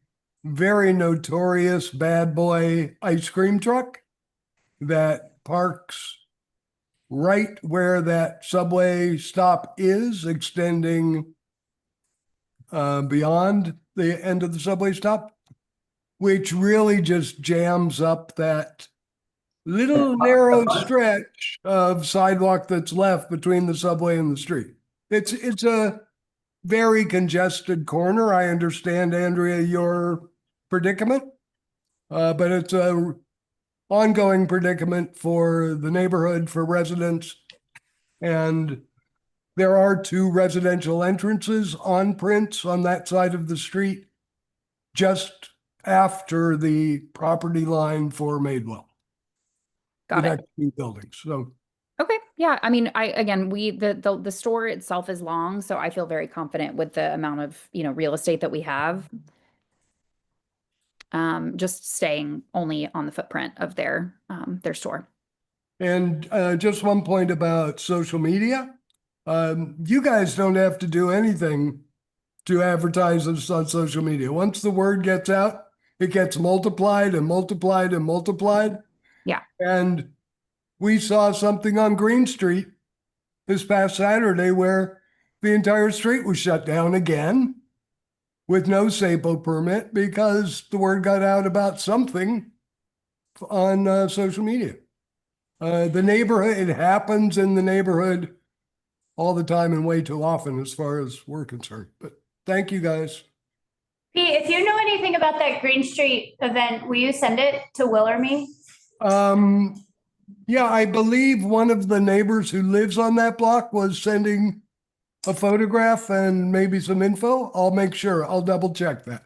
very notorious bad boy ice cream truck that parks right where that subway stop is, extending beyond the end of the subway stop, which really just jams up that little narrow stretch of sidewalk that's left between the subway and the street. It's a very congested corner. I understand, Andrea, your predicament, but it's a ongoing predicament for the neighborhood, for residents. And there are 2 residential entrances on Prince on that side of the street, just after the property line for Madewell. Got The it. next 2 buildings. So Okay, yeah, I mean, the store itself is long, so I feel very confident with the amount of, real estate that we have. Just staying only on the footprint of their store. And just one point about social media. You guys don't have to do anything to advertise us on social media. Once the word gets out, it gets multiplied and multiplied and multiplied. Yeah. And we saw something on Green Street this past Saturday where the entire street was shut down again with no SAPO permit because the word got out about something on social media. The neighborhood, it happens in the neighborhood all the time and way too often as far as we're concerned. But thank you, guys. Pete, if you know anything about that Green Street event, will you send it to Will or me? Yeah, I believe one of the neighbors who lives on that block was sending a photograph and maybe some info. I'll make sure. I'll double check that.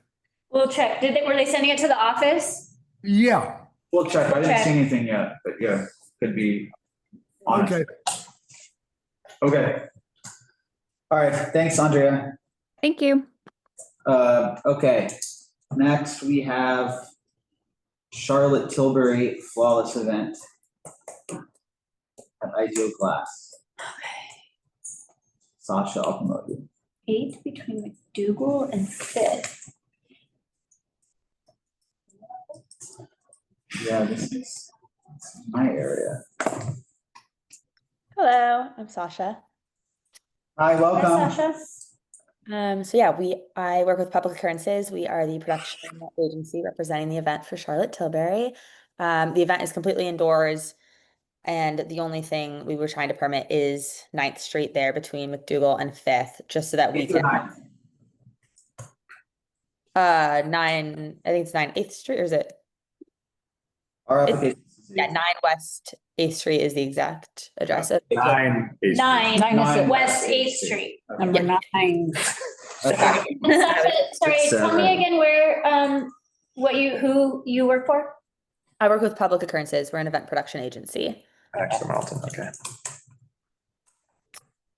We'll check. Were they sending it to the office? Yeah. We'll check. I didn't Okay. see anything yet, but yeah, could be honest. Okay. Okay. All right. Thanks, Andrea. Thank you. Okay. Next, we have Charlotte Tilbury Flawless Event at Ideal Glass. Okay. Sasha, I'll promote you. 8th between McDougal and 5th. Yeah, this is my area. Hello, I'm Sasha. Hi, welcome. Hi, Sasha. So yeah, I work with Public Occurrences. We are the production agency representing the event for Charlotte Tilbury. The event is completely indoors, and the only thing we were trying to permit is 9th Street there between McDougal and 5th, just so that we can 9, I think it's 9 8th Street, or is it? Our application. Yeah, 9 West 8th Street is the exact address of 9. 9 West 8th Street. number 9. Sasha, sorry, tell me again where, who you work for? I work with Public Occurrences. We're an event production agency. Extra Marlton, okay.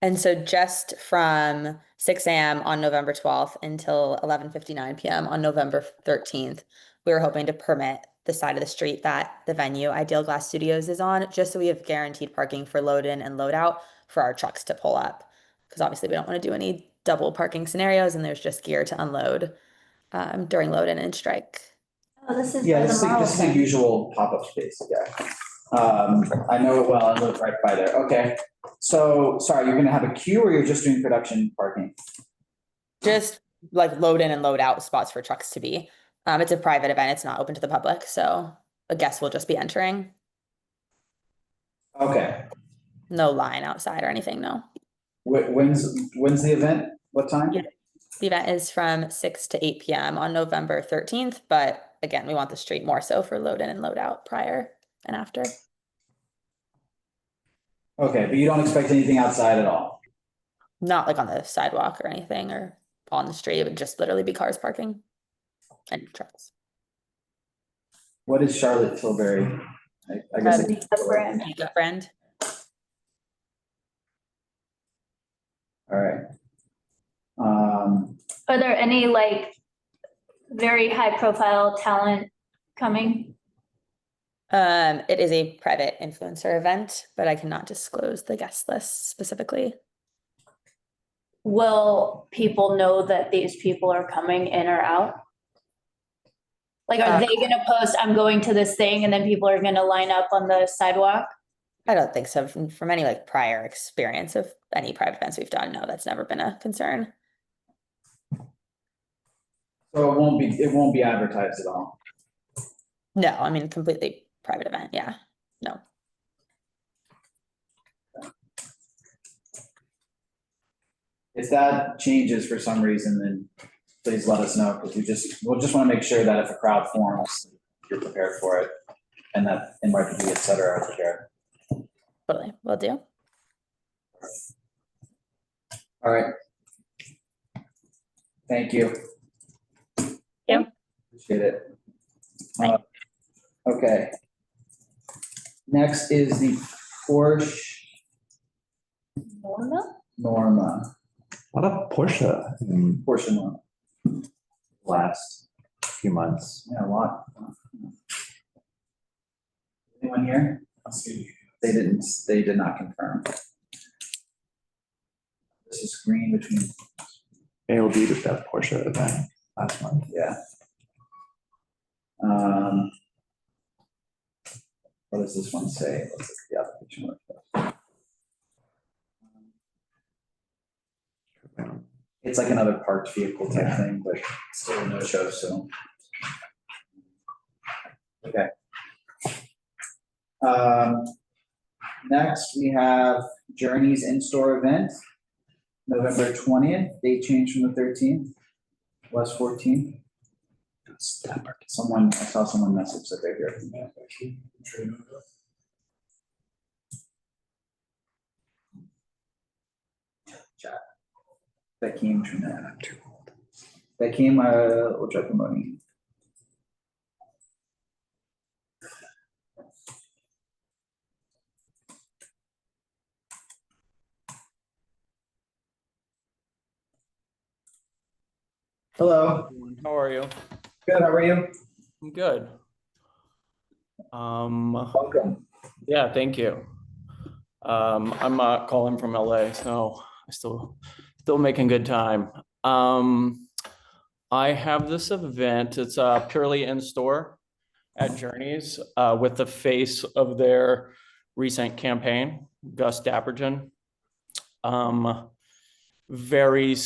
And so just from 6 a.m. on November 12th until 11:59 p.m. on November 13th, we were hoping to permit the side of the street that the venue Ideal Glass Studios is on, just so we have guaranteed parking for load in and load out for our trucks to pull up. Because obviously we don't want to do any double parking scenarios, and there's just gear to unload during load in and strike. Oh, this is. Yeah, this is the usual pop-up space, yeah. I know it well, I live right by there. Okay. So, sorry, you're gonna have a queue or you're just doing production parking? Just like load in and load out spots for trucks to be. It's a private event. It's not open to the public, so a guest will just be entering. Okay. No line outside or anything, no. When's the event? What time? Yeah. The event is from 6 to 8 p.m. on November 13th, but again, we want the street more so for load in and load out prior and after. Okay, but you don't expect anything outside at all? Not like on the sidewalk or anything or on the street. It would just literally be cars parking and trucks. What is Charlotte Tilbury? I guess. Makeup brand. All right. Are there any very high profile talent coming? It is a private influencer event, but I cannot disclose the guest list specifically. will people know that these people are coming in or out? Like, are they gonna post, I'm going to this thing, and then people are gonna line up on the sidewalk? I don't think so. From any like prior experience of any private events we've done, no, that's never been a concern. So it won't be advertised at all. No, I mean, completely private event, yeah, no. If that changes for some reason, then please let us know, because we'll just want to make sure that if a crowd forms, you're prepared for it, and that NYPD, et cetera, are prepared. Totally, will do. All right. Thank you. Yeah. Appreciate it. Okay. Next is the Porsche Norma. A lot of Porsche in Porsche Norma. last few months. Yeah, a lot. Anyone here? They did not confirm. This is green between. ALD did that Porsche event last month. Yeah. What does this one say? Let's look at the application. It's like another parked vehicle type thing, but still a no show, so. Okay. Next, we have Journey's in-store event, November 20th, date change from the 13th, was 14th. I saw someone message that they're here. Chat. That came from that. I'm too old. That came, we'll try promoting. Hello. How are you? Good, how are you? I'm good. Welcome. Yeah, thank you. I'm calling from LA, so I still making good time. I have this event. It's purely in store at Journeys with the face of their recent campaign, Gus Dapperton. Very,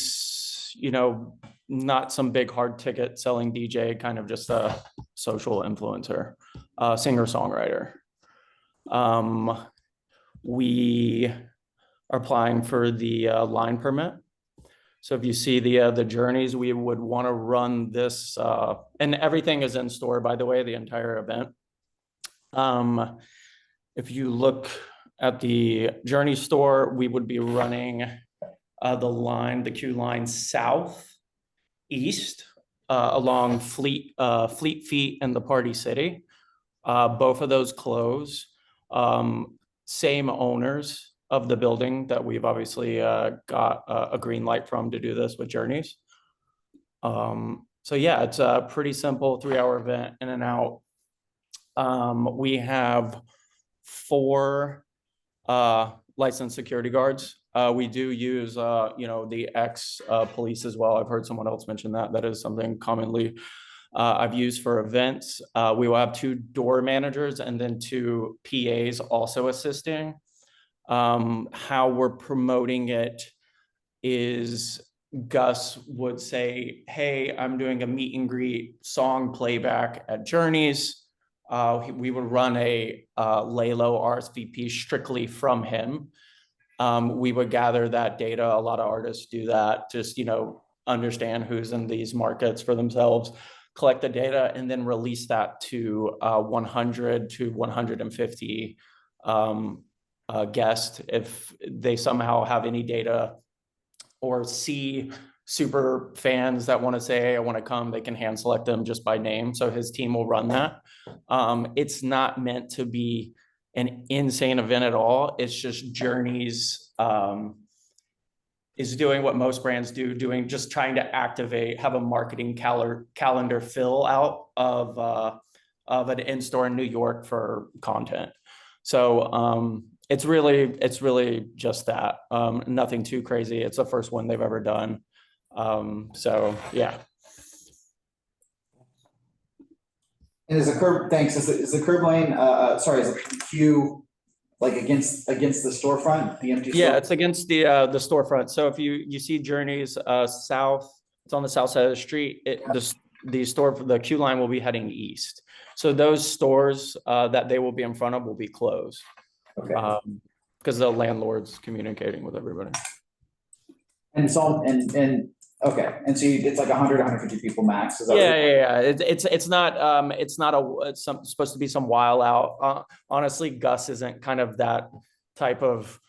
not some big hard ticket selling DJ, kind of just a social influencer, singer-songwriter. We are applying for the line permit. So if you see the Journeys, we would want to run this, and everything is in store, by the way, the entire event. If you look at the Journey store, we would be running the queue line southeast along Fleet Feet and the Party City. Both of those close. Same owners of the building that we've obviously got a green light from to do this with Journeys. So yeah, it's a pretty simple 3-hour event in and out. We have 4 licensed security guards. We do use, the ex-police as well. I've heard someone else mention that. That is something commonly I've used for events. We will have 2 door managers and then 2 PAs also assisting. How we're promoting it is Gus would say, hey, I'm doing a meet and greet song playback at Journeys. We would run a Lalo RSVP strictly from him. We would gather that data. A lot of artists do that, just, understand who's in these markets for themselves, collect the data, and then release that to 100 to 150 guests. If they somehow have any data or see super fans that want to say, hey, I want to come, they can hand select them just by name. So his team will run that. It's not meant to be an insane event at all. It's just Journeys is doing what most brands do, just trying to activate, have a marketing calendar fill out of an in-store in New York for content. So it's really just that. Nothing too crazy. It's the first one they've ever done. So yeah. And is the curb, thanks, is the curb lane, sorry, is the queue like against the storefront, the empty? Yeah, store? it's against the storefront. So if you see Journeys south, it's on the south side of the street. The queue line will be heading east. So those stores that they will be in front of will be closed. Okay. Because the landlord's communicating with everybody. And it's all, and okay, and so it's like 150 people max, is that? Yeah. It's not supposed to be some while out. Honestly, Gus isn't kind of that type of,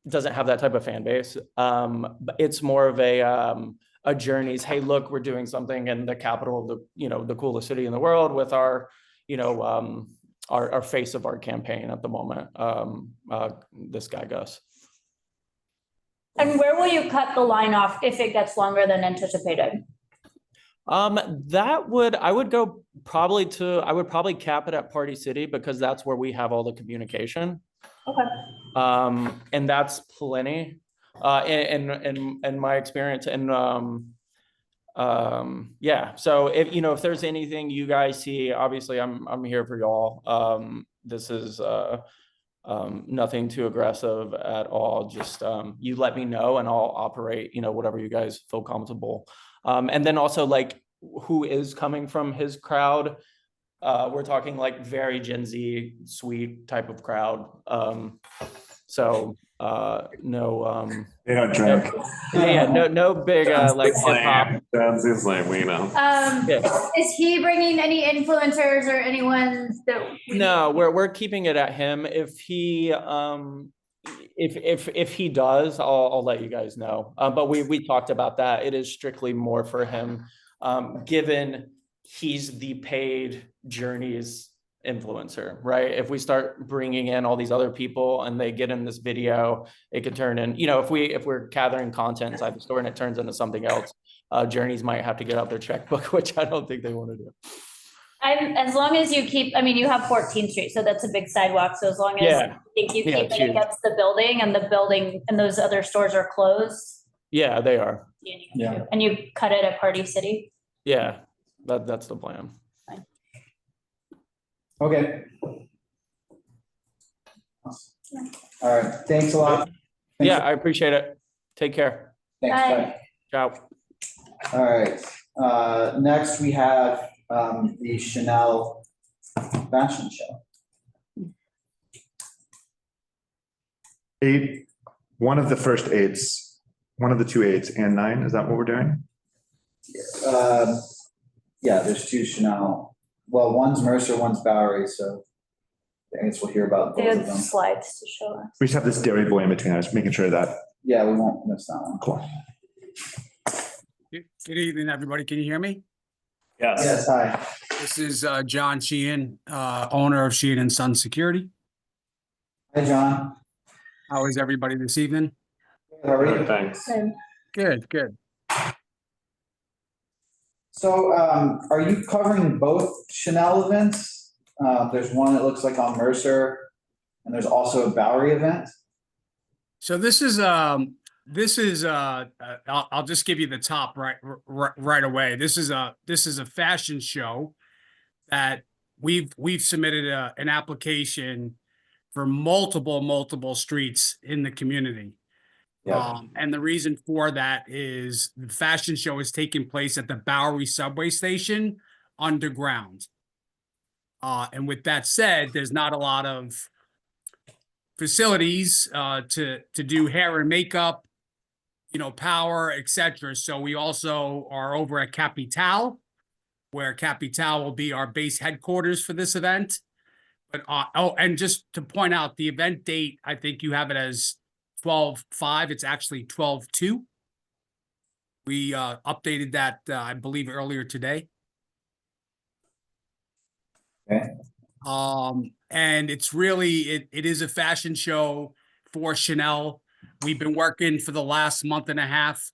doesn't have that type of fan base. But it's more of a Journeys. Hey, look, we're doing something in the capital of the coolest city in the world with our our face of our campaign at the moment. This guy Gus. And where will you cut the line off if it gets longer than anticipated? I would probably cap it at Party City because that's where we have all the communication. Okay. And that's plenty, in my experience. And yeah, so if there's anything you guys see, obviously I'm here for y'all. This is nothing too aggressive at all. Just you let me know and I'll operate, whatever you guys feel comfortable. And then also like who is coming from his crowd. We're talking like very Gen Z, sweet type of crowd. So no They don't drink. no big like hip hop. Sounds his lame, we know. Is he bringing any influencers or anyone that? No, we're keeping it at him. If he if he does, I'll let you guys know. But we talked about that. It is strictly more for him, given he's the paid Journeys influencer, right? If we start bringing in all these other people and they get in this video, it could turn in, if we're gathering content inside the store and it turns into something else, Journeys might have to get out their checkbook, which I don't think they want to do. As long as you keep, you have 14th Street, so that's a big sidewalk. So as long as you keep it against the building and those other stores are closed. Yeah, they are. Yeah. And you cut it at Party City. Yeah, that's the plan. Okay. All right, thanks a lot. Yeah, I appreciate it. Take care. Thanks, bye. Ciao. All right, next we have the Chanel fashion show. 8, one of the first 8s, one of the 2 8s and 9, is that what we're doing? Yeah, there's 2 Chanel. Well, one's Mercer, one's Bowery, so I guess we'll hear about both of them. Slides to show us. We just have this dairy boy in between us, making sure that. Yeah, we won't miss that one. Cool. Good evening, everybody. Can you hear me? Yes. Yes, hi. This is John Sheehan, owner of Sheehan and Son Security. Hi, John. How is everybody this evening? How are you? Thanks. Good. So, are you covering both Chanel events? There's one that looks like on Mercer, and there's also a Bowery event. So this is I'll just give you the top right away. This is a fashion show that we've submitted an application for multiple streets in the community. Yeah. And the reason for that is the fashion show is taking place at the Bowery subway station underground. And with that said, there's not a lot of facilities to do hair and makeup, power, etc. So we also are over at Capital, where Capital will be our base headquarters for this event. But and just to point out, the event date, I think you have it as 12/5. It's actually 12/2. We updated that, I believe, earlier today. Okay. And it's really, it is a fashion show for Chanel. We've been working for the last month and a half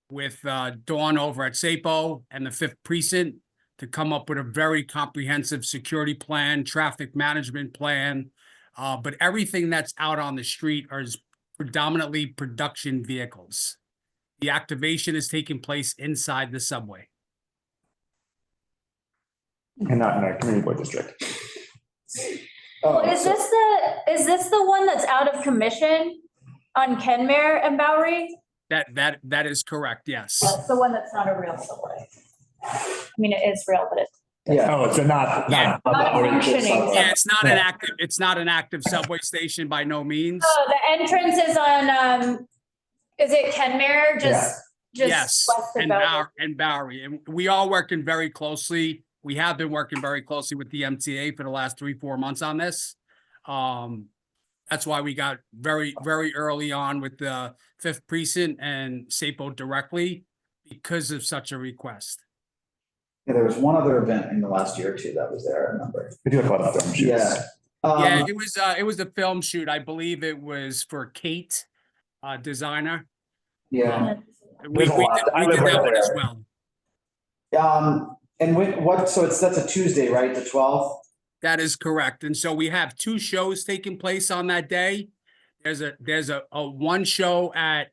with Dawn over at SAPO and the 5th Precinct to come up with a very comprehensive security plan, traffic management plan, But everything that's out on the street is predominantly production vehicles. The activation is taking place inside the subway. And not in our community board district. Is this the one that's out of commission on Kenmare and Bowery? That is correct, yes. That's the one that's not a real subway. I mean, it is real, but it's Oh, so not. Yeah. not functioning. Yeah, it's not an active subway station by no means. Oh, the entrance is on, is it Kenmare? Just Yes, west of and Bowery. Bowery, and we are working very closely. We have been working very closely with the MTA for the last 3-4 months on this. That's why we got very early on with the 5th Precinct and SAPO directly because of such a request. Yeah, there was one other event in the last year or two that was there, I remember. We do a lot of film shoots. Yeah. Yeah, it was a film shoot. I believe it was for Kate, designer. Yeah. We did that one as well. And that's a Tuesday, right? The 12th? That is correct. And so we have 2 shows taking place on that day. There's a one show at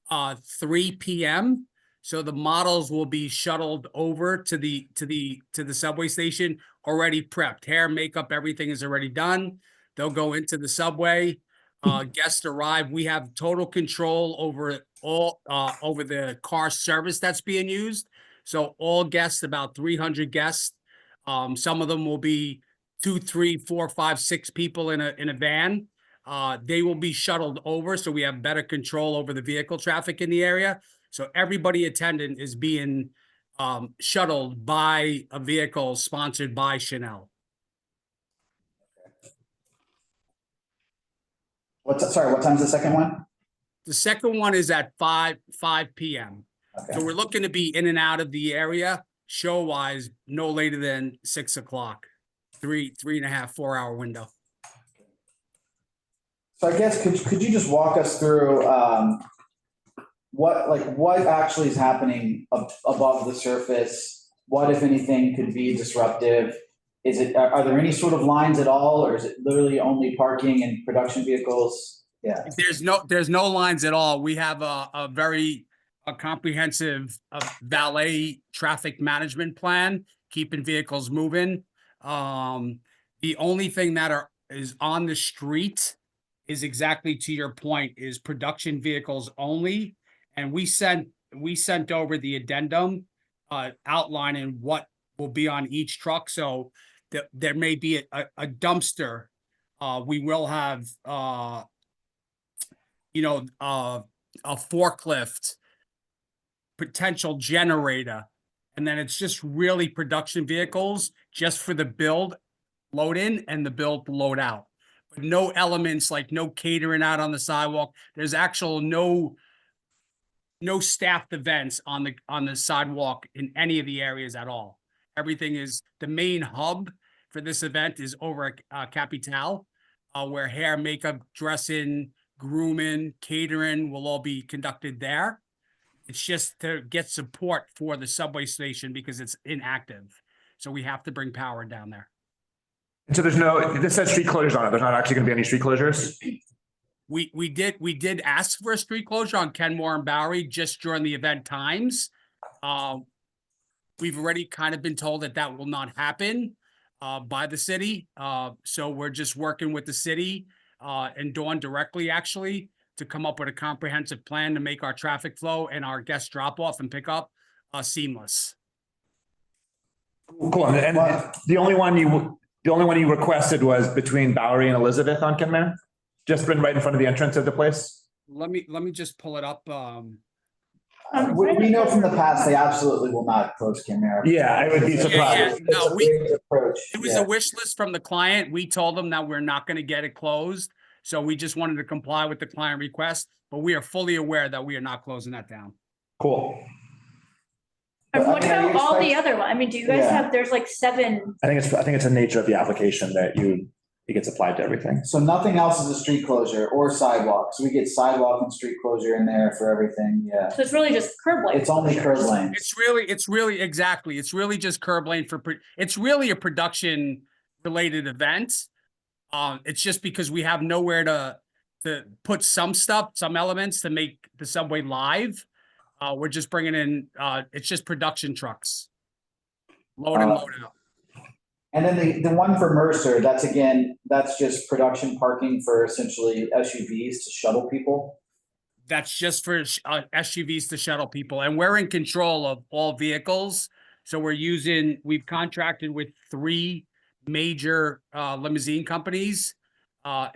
3 p.m. So the models will be shuttled over to the subway station already prepped. Hair, makeup, everything is already done. They'll go into the subway. Guests arrive. We have total control over over the car service that's being used. So all guests, about 300 guests. Some of them will be 2, 3, 4, 5, 6 people in a van. They will be shuttled over, so we have better control over the vehicle traffic in the area. So everybody attendant is being shuttled by a vehicle sponsored by Chanel. What time's the second one? The second one is at 5 p.m. Okay. So we're looking to be in and out of the area show-wise no later than 6 o'clock. 3.5, 4 hour window. So I guess could you just walk us through what actually is happening above the surface? What, if anything, could be disruptive? Are there any sort of lines at all, or is it literally only parking and production vehicles? Yeah. There's no lines at all. We have a very comprehensive valet traffic management plan, keeping vehicles moving. The only thing that is on the street is exactly to your point, is production vehicles only. And we sent over the addendum outlining what will be on each truck. So there may be a dumpster. We will have a forklift, potential generator, and then it's just really production vehicles just for the build load in and the build load out. But no elements, like no catering out on the sidewalk. There's no staffed events on the sidewalk in any of the areas at all. Everything is, the main hub for this event is over at Capital, where hair, makeup, dressing, grooming, catering will all be conducted there. It's just to get support for the subway station because it's inactive. So we have to bring power down there. And so this says street closures on it. There's not actually going to be any street closures? We did ask for a street closure on Kenmore and Bowery just during the event times. We've already kind of been told that will not happen by the city. So we're just working with the city and Dawn directly, actually, to come up with a comprehensive plan to make our traffic flow and our guest drop off and pick up seamless. Cool. And the only one you requested was between Bowery and Elizabeth on Kenmare? Just been right in front of the entrance of the place? Let me just pull it up. We know from the past, they absolutely will not close Kenmare. Yeah, I would be surprised. Yeah. No, it was a wish list from the client. We told them that we're not going to get it closed. So we just wanted to comply with the client request, but we are fully aware that we are not closing that down. Cool. And what about all the other ones? I mean, do you guys have, there's like 7. I think it's the nature of the application that it gets applied to everything. So nothing else is a street closure or sidewalk. So we get sidewalk and street closure in there for everything. Yeah. So it's really just curb lane. It's only curb lane. It's really exactly. It's really just curb lane it's really a production related event. It's just because we have nowhere to put some stuff, some elements to make the subway live. We're just bringing in, it's just production trucks. Load in, load out. And then the one for Mercer, that's just production parking for essentially SUVs to shuttle people. That's just for SUVs to shuttle people, and we're in control of all vehicles. So we've contracted with 3 major limousine companies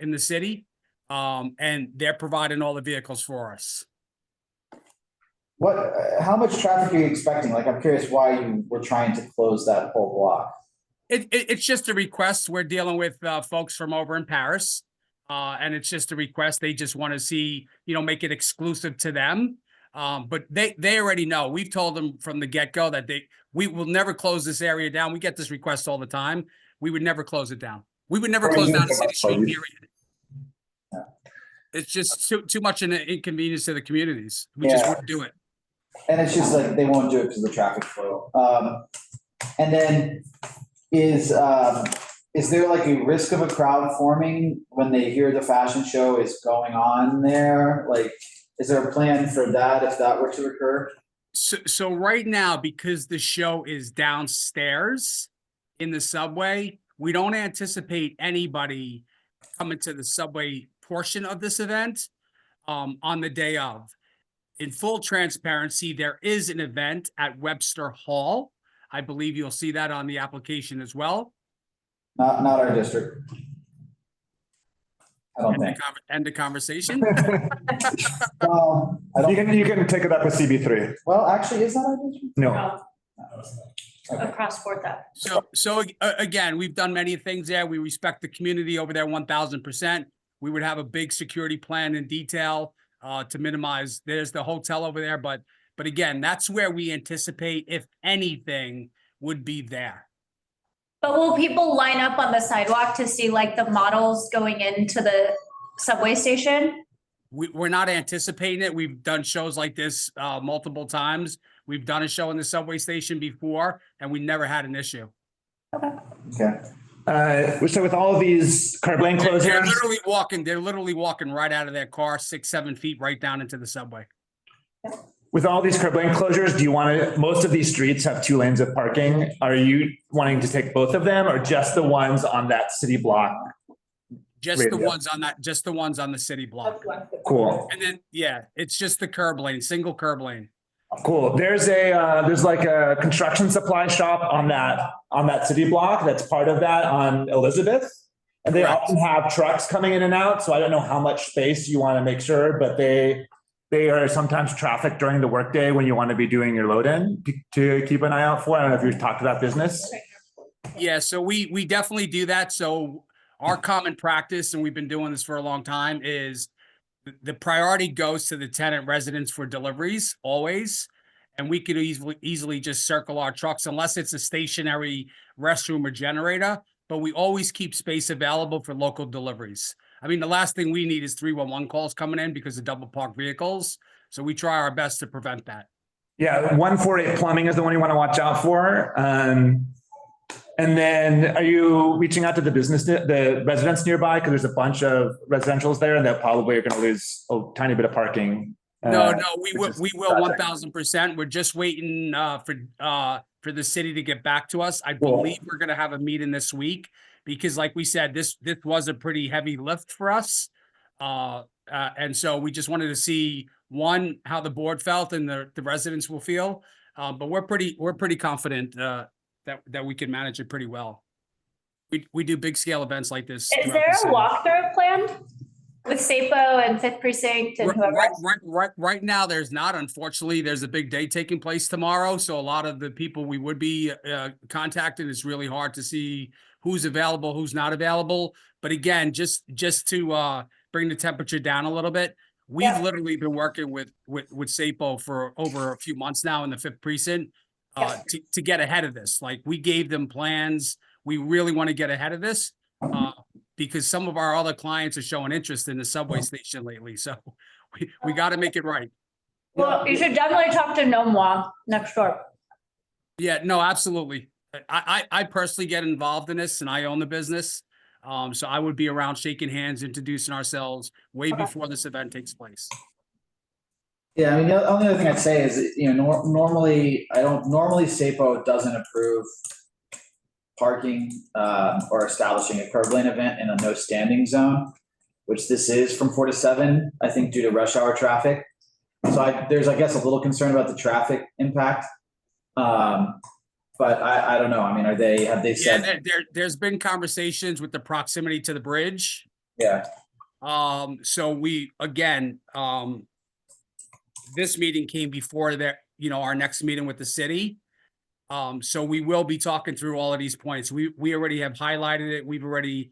in the city, and they're providing all the vehicles for us. How much traffic are you expecting? Like, I'm curious why you were trying to close that whole block. It's just a request. We're dealing with folks from over in Paris. And it's just a request. They just want to see, make it exclusive to them. But they already know. We've told them from the get-go that we will never close this area down. We get this request all the time. We would never close it down. We would never close down a city street, period. It's just too much an inconvenience to the communities. We just wouldn't do it. And it's just like they won't do it because of the traffic flow. And then is there like a risk of a crowd forming when they hear the fashion show is going on there? Like, is there a plan for that if that were to occur? So right now, because the show is downstairs in the subway, we don't anticipate anybody coming to the subway portion of this event on the day of. In full transparency, there is an event at Webster Hall. I believe you'll see that on the application as well. Not our district. I don't think. End the conversation. You can take it up with CB3. Well, actually, is that our district? No. Across Fourth Ave. So again, we've done many things there. We respect the community over there 1000%. We would have a big security plan in detail to minimize. There's the hotel over there, but again, that's where we anticipate, if anything, would be there. But will people line up on the sidewalk to see like the models going into the subway station? We're not anticipating it. We've done shows like this multiple times. We've done a show in the subway station before, and we never had an issue. Okay. So with all of these curb lane closures, they're literally walking right out of their car, 6-7 feet right down into the subway. with all these curb lane closures, do you want to, most of these streets have 2 lanes of parking. Are you wanting to take both of them or just the ones on that city block? Just the ones on the city block. Cool. And then, yeah, it's just the curb lane, single curb lane. Cool. There's like a construction supply shop on that city block that's part of that on Elizabeth. And they often have trucks coming in and out. So I don't know how much space you want to make sure, but they are sometimes traffic during the workday when you want to be doing your load in to keep an eye out for. I don't know if you've talked to that business. Yeah, so we definitely do that. So our common practice, and we've been doing this for a long time, is the priority goes to the tenant residents for deliveries always. And we could easily just circle our trucks unless it's a stationary restroom or generator, but we always keep space available for local deliveries. I mean, the last thing we need is 311 calls coming in because of double parked vehicles. So we try our best to prevent that. Yeah, 148 plumbing is the one you want to watch out for. And then are you reaching out to the residents nearby? Because there's a bunch of residentials there and that probably are going to lose a tiny bit of parking. No, we will 1000%. We're just waiting for the city to get back to us. I believe we're going to have a meeting this week because like we said, this was a pretty heavy lift for us. And so we just wanted to see how the board felt and the residents will feel. But we're pretty confident that we can manage it pretty well. We do big scale events like this. Is there a walkthrough planned with SAPO and 5th Precinct and whoever? Right now, there's not. Unfortunately, there's a big day taking place tomorrow. So a lot of the people we would be contacting, it's really hard to see who's available, who's not available. But again, just to bring the temperature down a little bit, we've literally been working with SAPO for over a few months now in the 5th Precinct. To get ahead of this. Like we gave them plans. We really want to get ahead of this because some of our other clients are showing interest in the subway station lately. So we got to make it right. Well, you should definitely talk to Nomois next door. Yeah, no, absolutely. I personally get involved in this and I own the business. So I would be around shaking hands, introducing ourselves way before this event takes place. Yeah, I mean, the only other thing I'd say is, normally, SAPO doesn't approve parking or establishing a curb lane event in a no standing zone, which this is from 4 to 7, I think due to rush hour traffic. So there's, I guess, a little concern about the traffic impact. But I don't know. I mean, have they said? Yeah, there's been conversations with the proximity to the bridge. Yeah. So we, again, this meeting came before our next meeting with the city. So we will be talking through all of these points. We already have highlighted it. We've already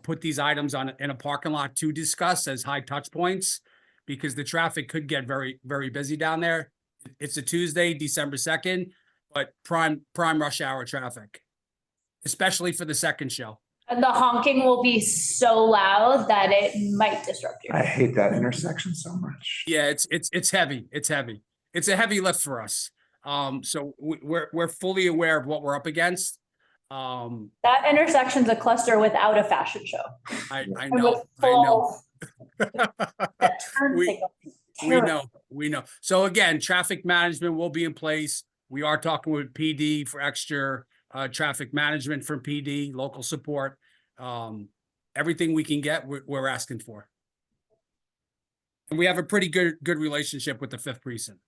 put these items in a parking lot to discuss as high touch points, because the traffic could get very, very busy down there. It's a Tuesday, December 2nd, but prime rush hour traffic, especially for the second show. And the honking will be so loud that it might disrupt you. I hate that intersection so much. Yeah, it's heavy. It's heavy. It's a heavy lift for us. So we're fully aware of what we're up against. That intersection's a cluster without a fashion show. I know. We know. So again, traffic management will be in place. We are talking with PD for extra traffic management from PD, local support. Everything we can get, we're asking for. And we have a pretty good relationship with the 5th precinct.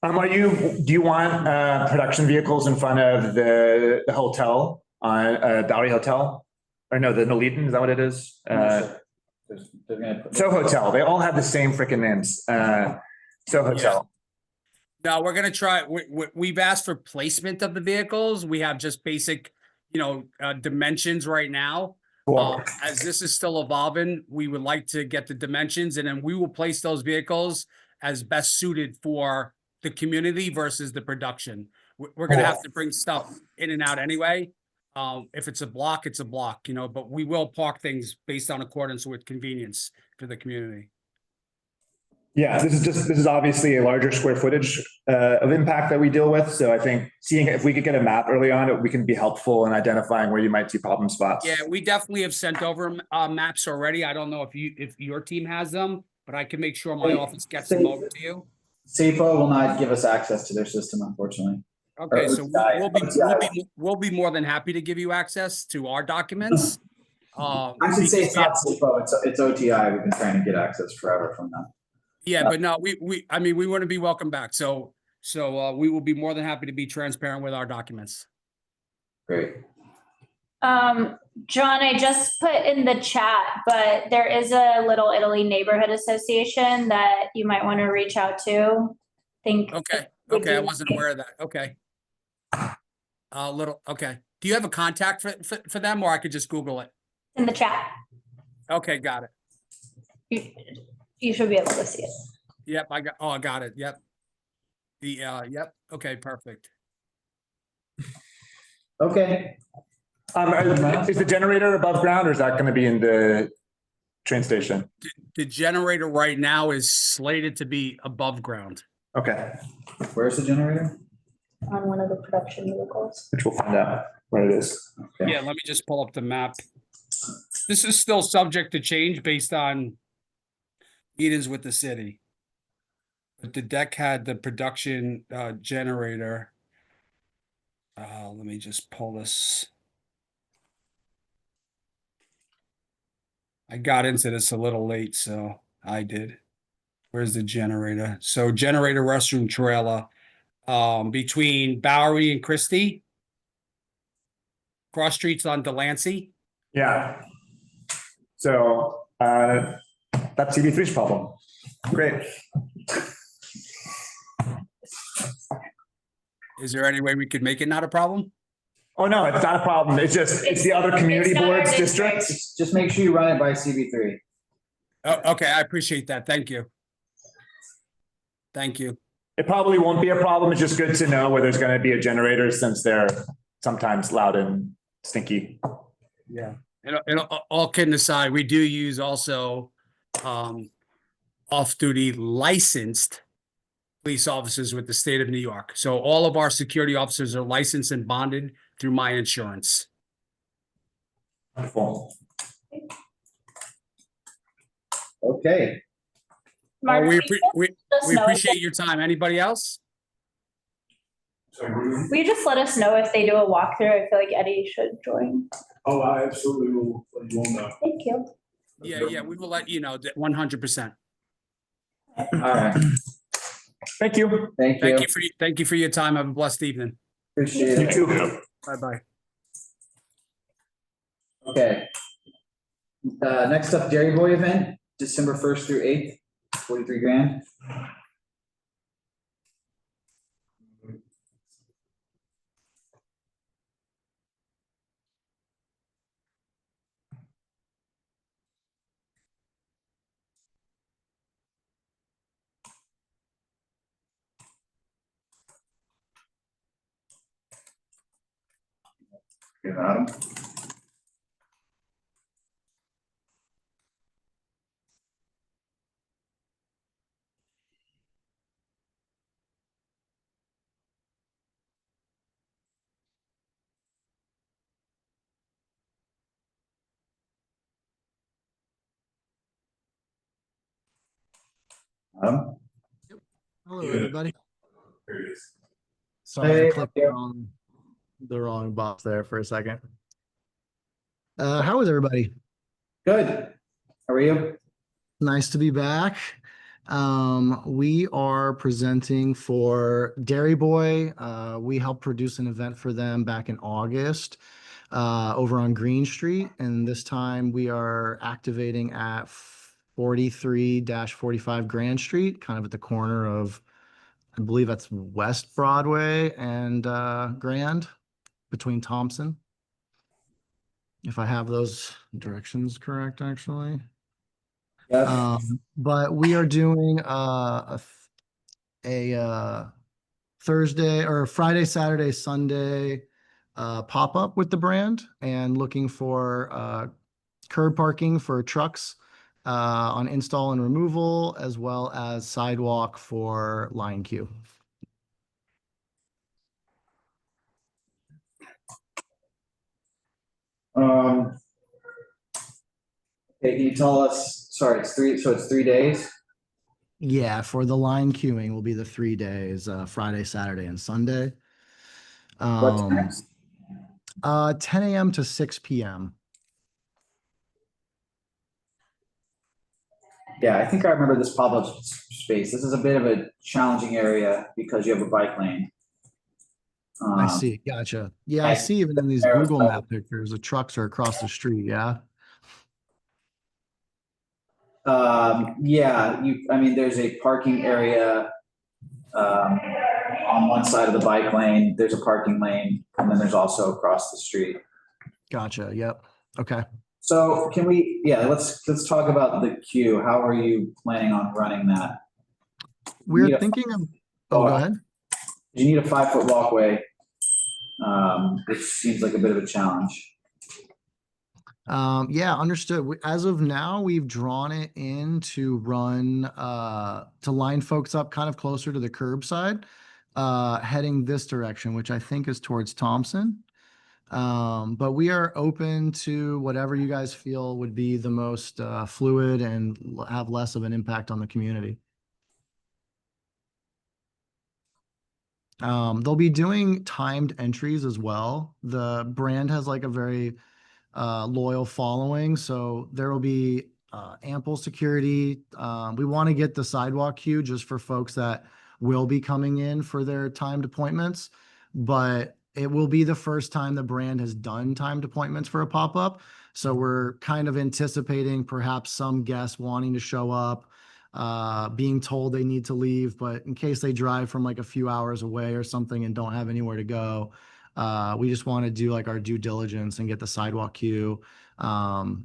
Do you want production vehicles in front of the hotel on Bowery Hotel? Or no, the Noliten, is that what it is? So Hotel. They all have the same freaking names. So Hotel. No, we're gonna try. We've asked for placement of the vehicles. We have just basic, dimensions right now. Cool. As this is still evolving, we would like to get the dimensions, and then we will place those vehicles as best suited for the community versus the production. We're gonna have to bring stuff in and out anyway. If it's a block, it's a block, but we will park things based on accordance with convenience for the community. Yeah, this is obviously a larger square footage of impact that we deal with. So I think seeing if we could get a map early on, we can be helpful in identifying where you might see problem spots. Yeah, we definitely have sent over maps already. I don't know if your team has them, but I can make sure my office gets them over to you. SAPO will not give us access to their system, unfortunately. Okay, so we'll be more than happy to give you access to our documents. I should say it's not SAPO, it's OTI. We've been trying to get access forever from them. Yeah, but no, we want to be welcome back. So we will be more than happy to be transparent with our documents. Great. John, I just put in the chat, but there is a Little Italy Neighborhood Association that you might want to reach out to. Okay, I wasn't aware of that. Okay. Okay. Do you have a contact for them, or I could just Google it? In the chat. Okay, got it. You should be able to see it. Yep, I got it. Yep. Yep. Okay, perfect. Okay. Is the generator above ground, or is that going to be in the train station? The generator right now is slated to be above ground. Okay. Where's the generator? On one of the production vehicles. Which we'll find out where it is. Okay. Yeah, let me just pull up the map. This is still subject to change based on meetings with the city. But the deck had the production generator. Let me just pull this. I got into this a little late, so I did. Where's the generator? So generator restroom trailer between Bowery and Christie. Cross streets on Delancey. Yeah. So that's CB3's problem. Great. Is there any way we could make it not a problem? Oh, no, it's not a problem. It's the other community boards district. Just make sure you run it by CB3. Oh, okay, I appreciate that. Thank you. Thank you. It probably won't be a problem. It's just good to know where there's going to be a generator, since they're sometimes loud and stinky. Yeah. And all kidding aside, we do use also off-duty licensed police officers with the state of New York. So all of our security officers are licensed and bonded through my insurance. Wonderful. Okay. Mark, We will you let us know if appreciate your time. Anybody else? will you just let us know if they do a walkthrough? I feel like Eddie should join. Oh, I absolutely will let you all know. Thank you. Yeah, we will let you know that 100%. All right. Thank you. Thank you. Thank you for your time. Have a blessed evening. Appreciate it. too. Bye-bye. Okay. Next up, Dairy Boy event, December 1st through 8th, 43 grand. Good, Adam. Adam? Hello, everybody. Here it is. Sorry, Hey, I clicked the wrong box there for a second. How is everybody? Good. How are you? Nice to be back. We are presenting for Dairy Boy. We helped produce an event for them back in August over on Green Street. And this time we are activating at 43-45 Grand Street, kind of at the corner of, I believe that's West Broadway and Grand, between Thompson. If I have those directions correct, actually. But we are doing a Thursday or Friday, Saturday, Sunday pop-up with the brand and looking for curb parking for trucks on install and removal, as well as sidewalk for line queue. Okay, can you tell us, sorry, it's 3 days? Yeah, for the line queuing will be the 3 days, Friday, Saturday, and Sunday. What times? 10 a.m. to 6 p.m. Yeah, I think I remember this pop-up space. This is a bit of a challenging area because you have a bike lane. I see. Gotcha. Yeah, I see even in these Google map pictures, the trucks are across the street. Yeah. Yeah, I mean, there's a parking area on one side of the bike lane. There's a parking lane, and then there's also across the street. Gotcha. Yep. Okay. So can we, let's talk about the queue. How are you planning on running that? We're thinking of, go ahead. You need a 5-foot walkway, which seems like a bit of a challenge. Yeah, understood. As of now, we've drawn it in to run, to line folks up kind of closer to the curbside, heading this direction, which I think is towards Thompson. But we are open to whatever you guys feel would be the most fluid and have less of an impact on the community. They'll be doing timed entries as well. The brand has like a very loyal following, so there will be ample security. We want to get the sidewalk queue just for folks that will be coming in for their timed appointments, but it will be the first time the brand has done timed appointments for a pop-up. So we're kind of anticipating perhaps some guests wanting to show up, being told they need to leave, but in case they drive from like a few hours away or something and don't have anywhere to go, we just want to do like our due diligence and get the sidewalk queue,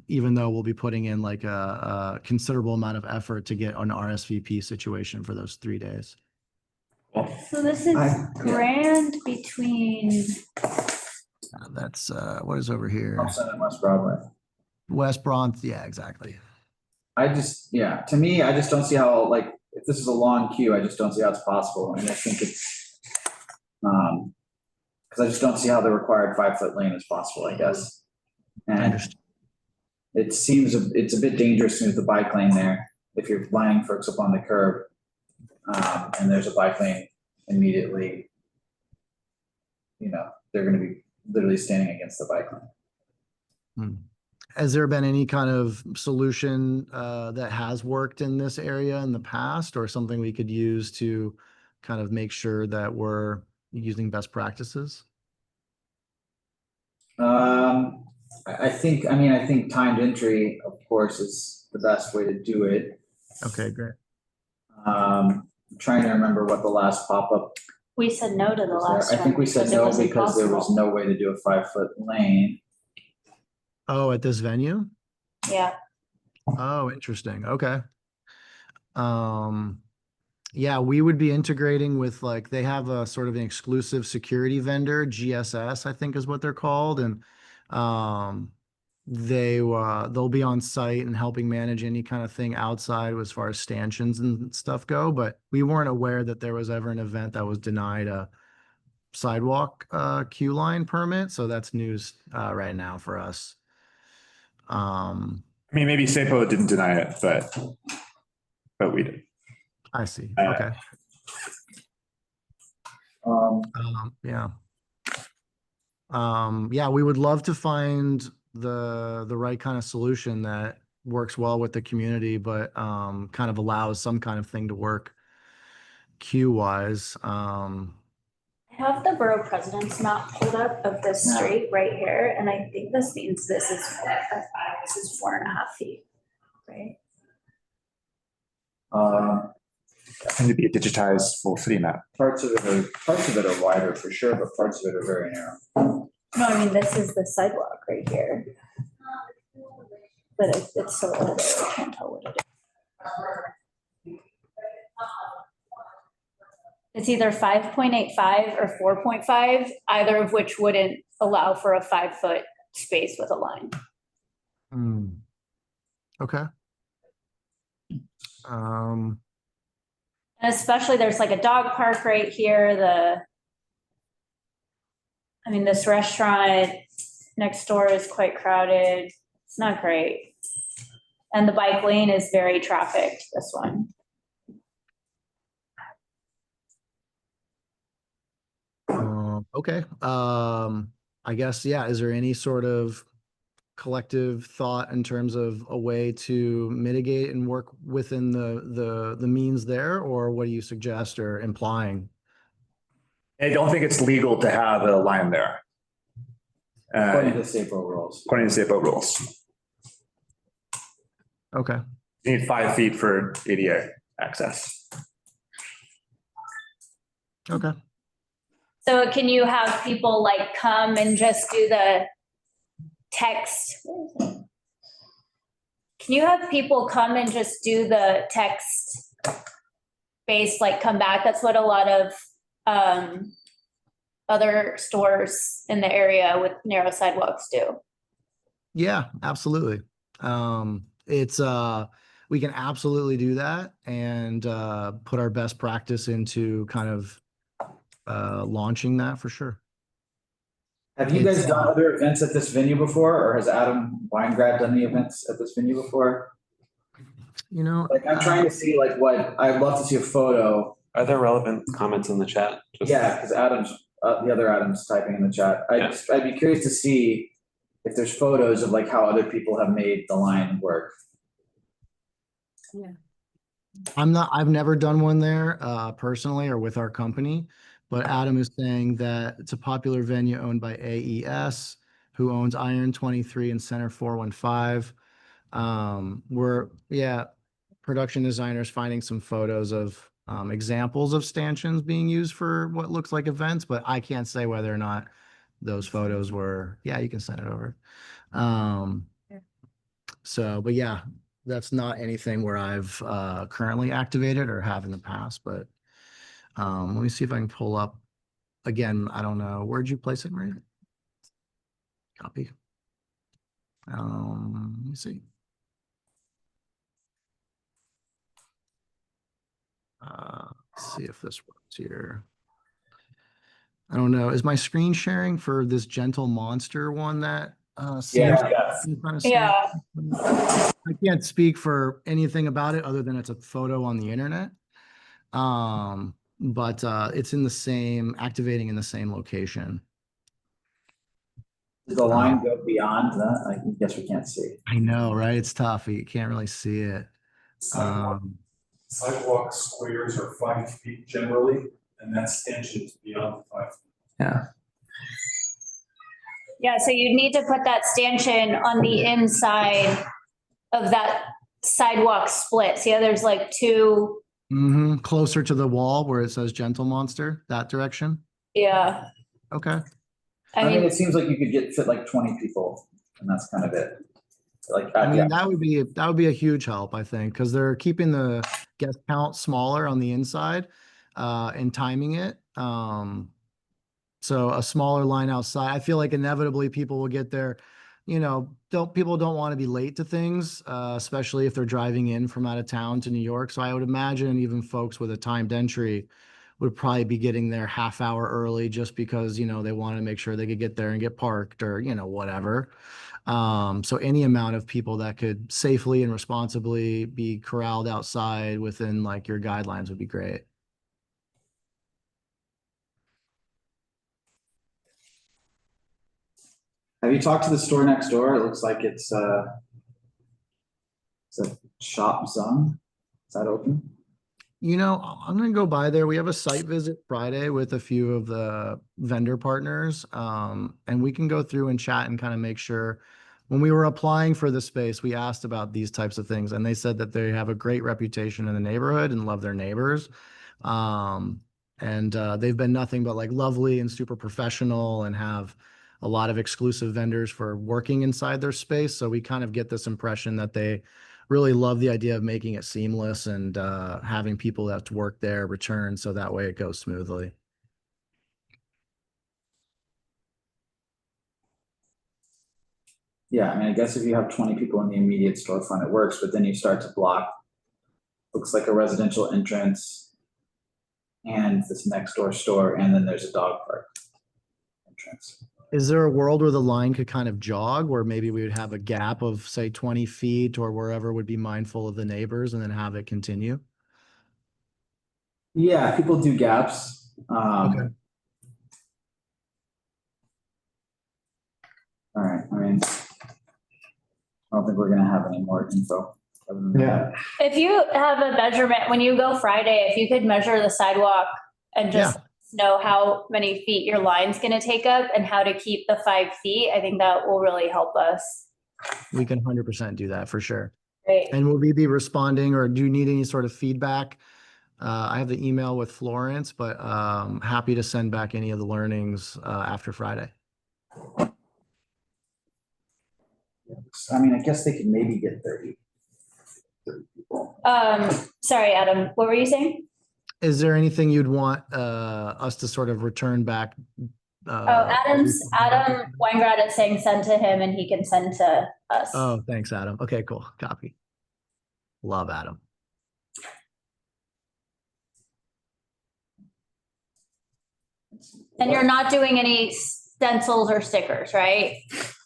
even though we'll be putting in like a considerable amount of effort to get an RSVP situation for those 3 days. So this is Grand between. That's what is over here? Thompson and West Broadway. West Bronx, yeah, exactly. To me, I just don't see how, like, if this is a long queue, I just don't see how it's possible. I mean, I think it's, because I just don't see how the required 5-foot lane is possible, I guess. And it seems, it's a bit dangerous with the bike lane there, if you're lining folks up on the curb. And there's a bike lane immediately, they're gonna be literally standing against the bike lane. Has there been any kind of solution that has worked in this area in the past, or something we could use to kind of make sure that we're using best practices? I think timed entry, of course, is the best way to do it. Okay, great. I'm trying to remember what the last pop-up We said no to the was last there. one. I think we said because it no was because there was impossible. no way to do a 5-foot lane. Oh, at this venue? Yeah, Oh, interesting. Okay. Yeah, we would be integrating with, like, they have a sort of an exclusive security vendor, GSS, I think is what they're called, and they'll be on site and helping manage any kind of thing outside as far as stanchions and stuff go, but we weren't aware that there was ever an event that was denied a sidewalk queue line permit, so that's news right now for us. I mean, maybe SAPO didn't deny it, but we did. I see. Okay. Yeah. Yeah, we would love to find the right kind of solution that works well with the community, but kind of allows some kind of thing to work queue wise. I have the borough president's map pulled up of this street right here, and I think this means this is 4.5 feet, right? And to be a digitized full city map. Parts of it are wider for sure, but parts of it are very narrow. No, I mean, this is the sidewalk right here. But it's so old, I can't tell what it is. It's either 5.85 or 4.5, either of which wouldn't allow for a 5-foot space with a line. Okay. And especially there's like a dog park right here, this restaurant next door is quite crowded. It's not great. And the bike lane is very trafficked, this one. Okay. I guess, yeah, is there any sort of collective thought in terms of a way to mitigate and work within the means there, or what do you suggest or implying? I don't think it's legal to have a line there. According to SAPO rules. According to SAPO rules. Okay. You need 5 feet for ADA access. Okay. So can you have people like come and just do the text? Can you have people come and just do the text based, like come back? That's what a lot of other stores in the area with narrow sidewalks do. Yeah, absolutely. We can absolutely do that and put our best practice into kind of launching that for sure. Have you guys done other events at this venue before, or has Adam Weingrad done the events at this venue before? Like I'm trying to see like what, I'd love to see a photo. Are there relevant comments in the chat? Yeah, because the other Adam's typing in the chat. I'd be curious to see if there's photos of like how other people have made the line work. Yeah. I've never done one there personally or with our company, but Adam is saying that it's a popular venue owned by AES, who owns Iron 23 and Center 415. Production designers finding some photos of examples of stanchions being used for what looks like events, but I can't say whether or not those photos were, you can send it over. But yeah, that's not anything where I've currently activated or have in the past, but let me see if I can pull up again. I don't know. Where'd you place it, Maria? Copy. Let me see. Let's see if this works here. I don't know. Is my screen sharing for this Gentle Monster one that seems Yeah. to kind of say. Yeah. I can't speak for anything about it other than it's a photo on the internet. But it's in the same, activating in the same location. Does the line go beyond that? I guess we can't see. I know, right? It's tough. You can't really see it. Sidewalk squares are 5 feet generally, and that stanchion is beyond 5 feet. Yeah. Yeah, so you'd need to put that stanchion on the inside of that sidewalk split. See how there's like two, Closer to the wall where it says Gentle Monster, that direction. yeah. Okay. I I mean, mean, it seems like you could fit like 20 people, and that's kind of it. Like, I mean, yeah. that would be a huge help, I think, because they're keeping the guest count smaller on the inside, and timing it. So a smaller line outside, I feel like inevitably people will get there. People don't want to be late to things, especially if they're driving in from out of town to New York. So I would imagine even folks with a timed entry would probably be getting there half hour early just because, they want to make sure they could get there and get parked or, whatever. So any amount of people that could safely and responsibly be corralled outside within like your guidelines would be great. Have you talked to the store next door? It looks like it's a shop zone. Is that open? I'm going to go by there. We have a site visit Friday with a few of the vendor partners. And we can go through and chat and kind of make sure. When we were applying for the space, we asked about these types of things, and they said that they have a great reputation in the neighborhood and love their neighbors. And they've been nothing but like lovely and super professional and have a lot of exclusive vendors for working inside their space. So we kind of get this impression that they really love the idea of making it seamless and having people that work there return so that way it goes smoothly. Yeah, I mean, I guess if you have 20 people in the immediate storefront, it works, but then you start to block, looks like a residential entrance and this next door store, and then there's a dog park entrance. Is there a world where the line could kind of jog, where maybe we would have a gap of say 20 feet or wherever would be mindful of the neighbors and then have it continue? Yeah, people do gaps. Okay. All right, I mean, I don't think we're gonna have any more info. other than that. if you have a measurement, when you go Friday, if you could measure the sidewalk and just know how many feet your line's gonna take up and how to keep the 5 feet, I think that will really help us. We can 100% do that for sure. Great. And will we be responding, or do you need any sort of feedback? I have the email with Florence, but happy to send back any of the learnings after Friday. I mean, I guess they could maybe get 30 people. Sorry, Adam, what were you saying? Is there anything you'd want us to sort of return back? Adam Weingrad is saying send to him and he can send to us. Oh, thanks, Adam. Okay, cool. Copy. Love Adam. And you're not doing any stencils or stickers, right?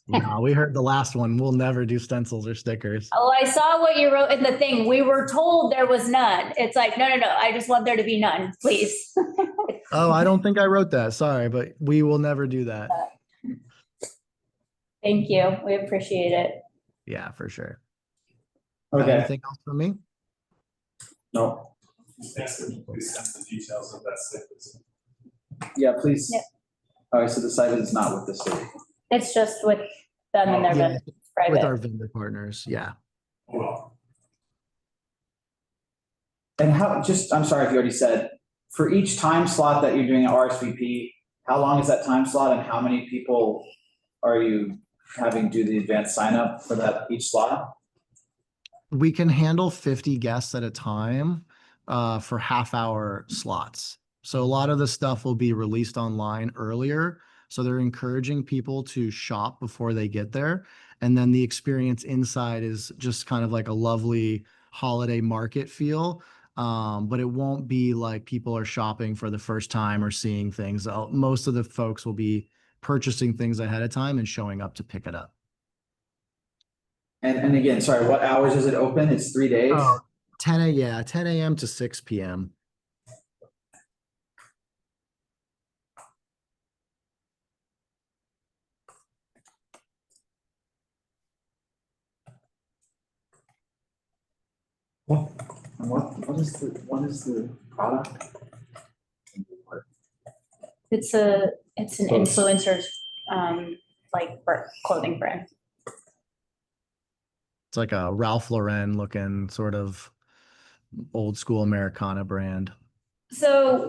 No, we heard the last one. We'll never do stencils or stickers. Oh, I saw what you wrote in the thing. We were told there was none. It's like, no. I just want there to be none, please. Oh, I don't think I wrote that. Sorry, but we will never do that. Thank you. We appreciate it. Yeah, for sure. Okay. Anything else from me? No. Please send the details of that site visit. Yeah, please. Yeah. All right, so the site is not with the city. It's just with them and their Yeah, vendors, private. with our vendor partners. Yeah. Well, And how, I'm sorry if you already said, for each time slot that you're doing an RSVP, how long is that time slot and how many people are you having do the advanced sign up for that each slot? We can handle 50 guests at a time for half-hour slots. So a lot of the stuff will be released online earlier. So they're encouraging people to shop before they get there. And then the experience inside is just kind of like a lovely holiday market feel. But it won't be like people are shopping for the first time or seeing things. Most of the folks will be purchasing things ahead of time and showing up to pick it up. And again, sorry, what hours is it open? It's 3 days? Oh, 10 a.m. to 6 p.m. And what is the product? It's an influencer's, like clothing brand. It's like a Ralph Lauren looking sort of old school Americana brand. So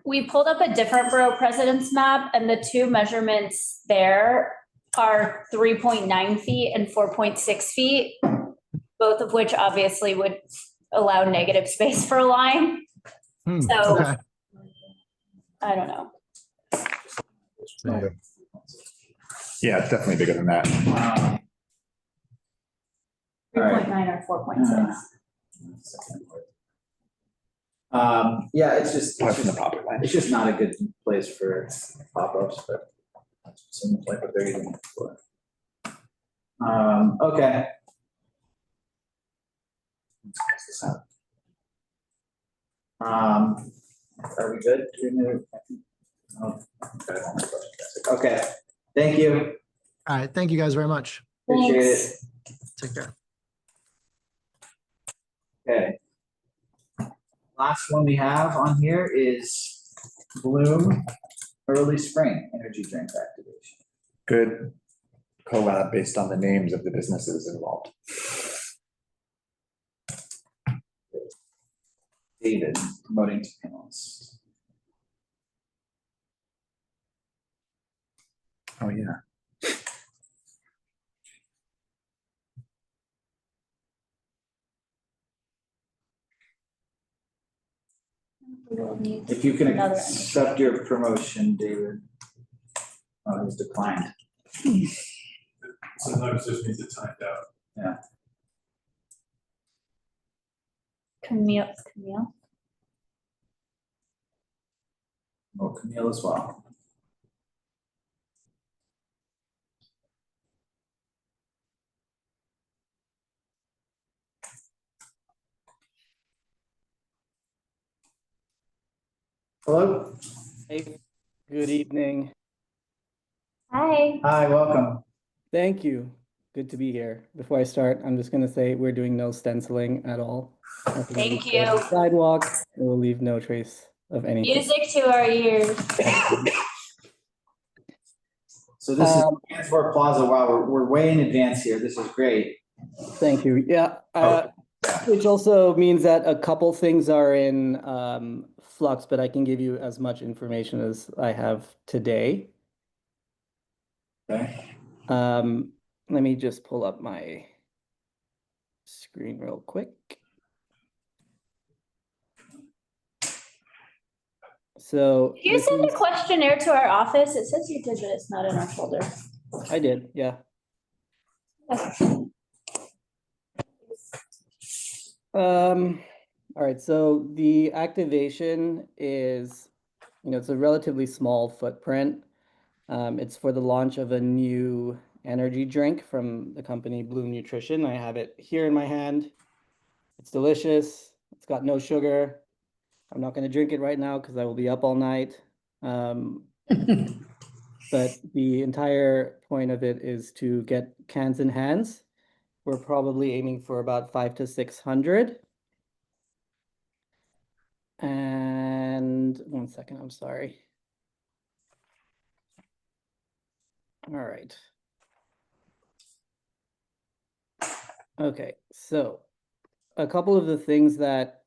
we pulled up a different borough president's map, and the two measurements there are 3.9 feet and 4.6 feet, both of which obviously would allow negative space for a line. So Okay. I don't know. Yeah, it's definitely bigger than that. 3.9 or 4.6. Yeah, it's From the property line. it's just not a good place for pop-ups, but that seems like what they're using it for. Okay. Let's close this out. Are we good? Do we know- no? Okay, thank you. All right. Thank you guys very much. Appreciate it. Thanks. Take care. Okay. Last one we have on here is Bloom Early Spring Energy Drink Activation. Good collab based on the names of the businesses involved. David, promoting to panelists. Oh, yeah. If you can Another accept your promotion, David. Oh, he's declined. Sometimes just means it's timed out. Yeah. Camille. Oh, Camille as well. Hello? Hey, good evening. Hi. Hi, welcome. Thank you. Good to be here. Before I start, I'm just going to say we're doing no stenciling at all. Thank you. Sidewalk, it will leave no trace of anything. Music to our ears. So this is Answer Plaza. Wow, we're way in advance here. This is great. Thank you. Yeah. Which also means that a couple things are in flux, but I can give you as much information as I have today. Okay. Let me just pull up my screen real quick. So Did you send a questionnaire to our office? It says you did, but it's not in our folder. I did, yeah. All right, so the activation is, it's a relatively small footprint. It's for the launch of a new energy drink from the company Bloom Nutrition. I have it here in my hand. It's delicious. It's got no sugar. I'm not going to drink it right now because I will be up all night. But the entire point of it is to get cans in hands. We're probably aiming for about 500 to 600. And 1 second, I'm sorry. All right. Okay, so a couple of the things that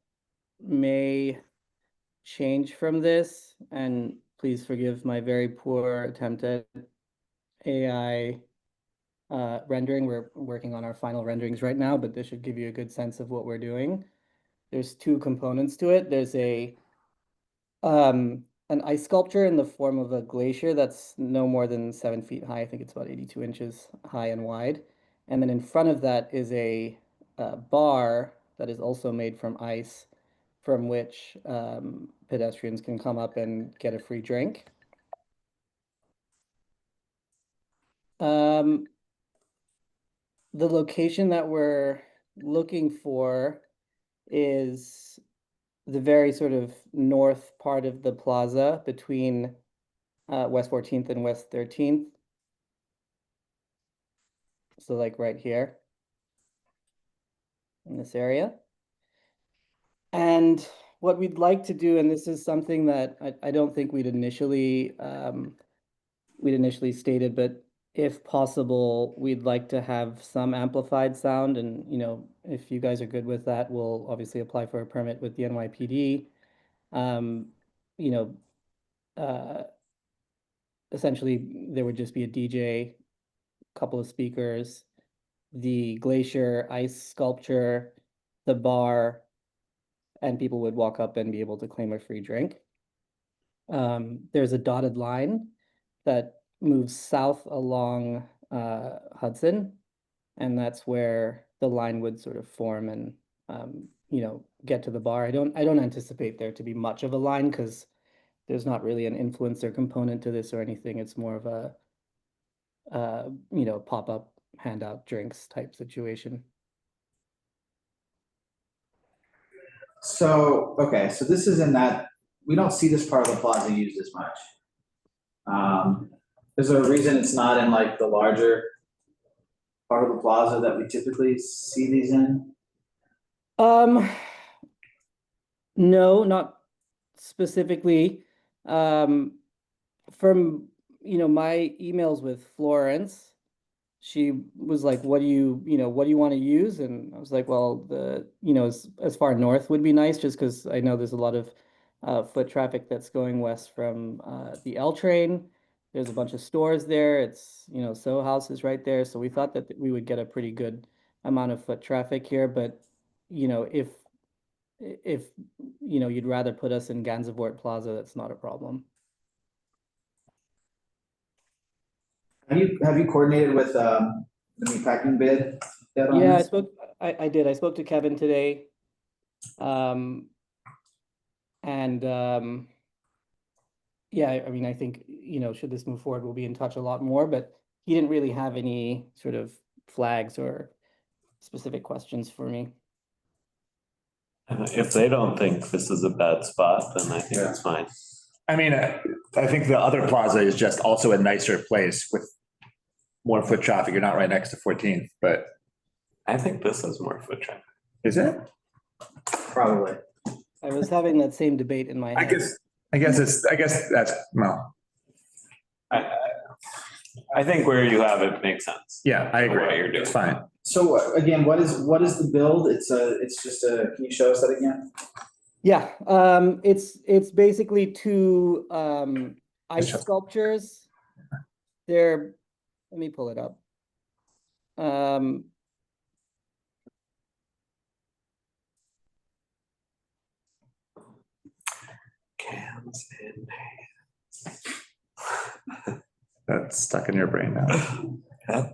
may change from this, and please forgive my very poor attempt at AI rendering. We're working on our final renderings right now, but this should give you a good sense of what we're doing. There's two components to it. There's an ice sculpture in the form of a glacier that's no more than 7 feet high. I think it's about 82 inches high and wide. And then in front of that is a bar that is also made from ice, from which pedestrians can come up and get a free drink. the location that we're looking for is the very sort of north part of the plaza between West 14th and West 13th. So like right here in this area. And what we'd like to do, and this is something that I don't think we'd initially stated, but if possible, we'd like to have some amplified sound. And, you know, if you guys are good with that, we'll obviously apply for a permit with the NYPD. You know, essentially there would just be a DJ, couple of speakers, the glacier ice sculpture, the bar, and people would walk up and be able to claim a free drink. There's a dotted line that moves south along Hudson, and that's where the line would sort of form and you know, get to the bar. I don't anticipate there to be much of a line because there's not really an influencer component to this or anything. It's more of a you know, pop-up handout drinks type situation. So, okay, so this is in that, we don't see this part of the plaza used as much. Is there a reason it's not in like the larger part of the plaza that we typically see these in? No, not specifically. From, you know, my emails with Florence, she was like, what do you want to use? And I was like, well, you know, as far north would be nice, just because I know there's a lot of foot traffic that's going west from the L train. There's a bunch of stores there. It's, you know, Soho House is right there. So we thought that we would get a pretty good amount of foot traffic here. But, you know, if you know, you'd rather put us in Gansevoort Plaza, that's not a problem. Have you coordinated with the meatpacking bid yet on Yeah, this? I did. I spoke to Kevin today. Yeah, I mean, I think, you know, should this move forward, we'll be in touch a lot more, but he didn't really have any sort of flags or specific questions for me. If they don't think this is a bad spot, then I think it's fine. I mean, I think the other plaza is just also a nicer place with more foot traffic. You're not right next to 14th, but. I think this is more foot traffic. Is it? Probably. I was having that same debate in my head. I guess that's, well. I think where you have it makes sense. Yeah, I agree. What you're doing. It's fine. So again, what is the build? It's just a, can you show us that again? Yeah, it's basically two ice sculptures. They're, let me pull it up. Cans in hands. That's stuck in your brain now. Okay,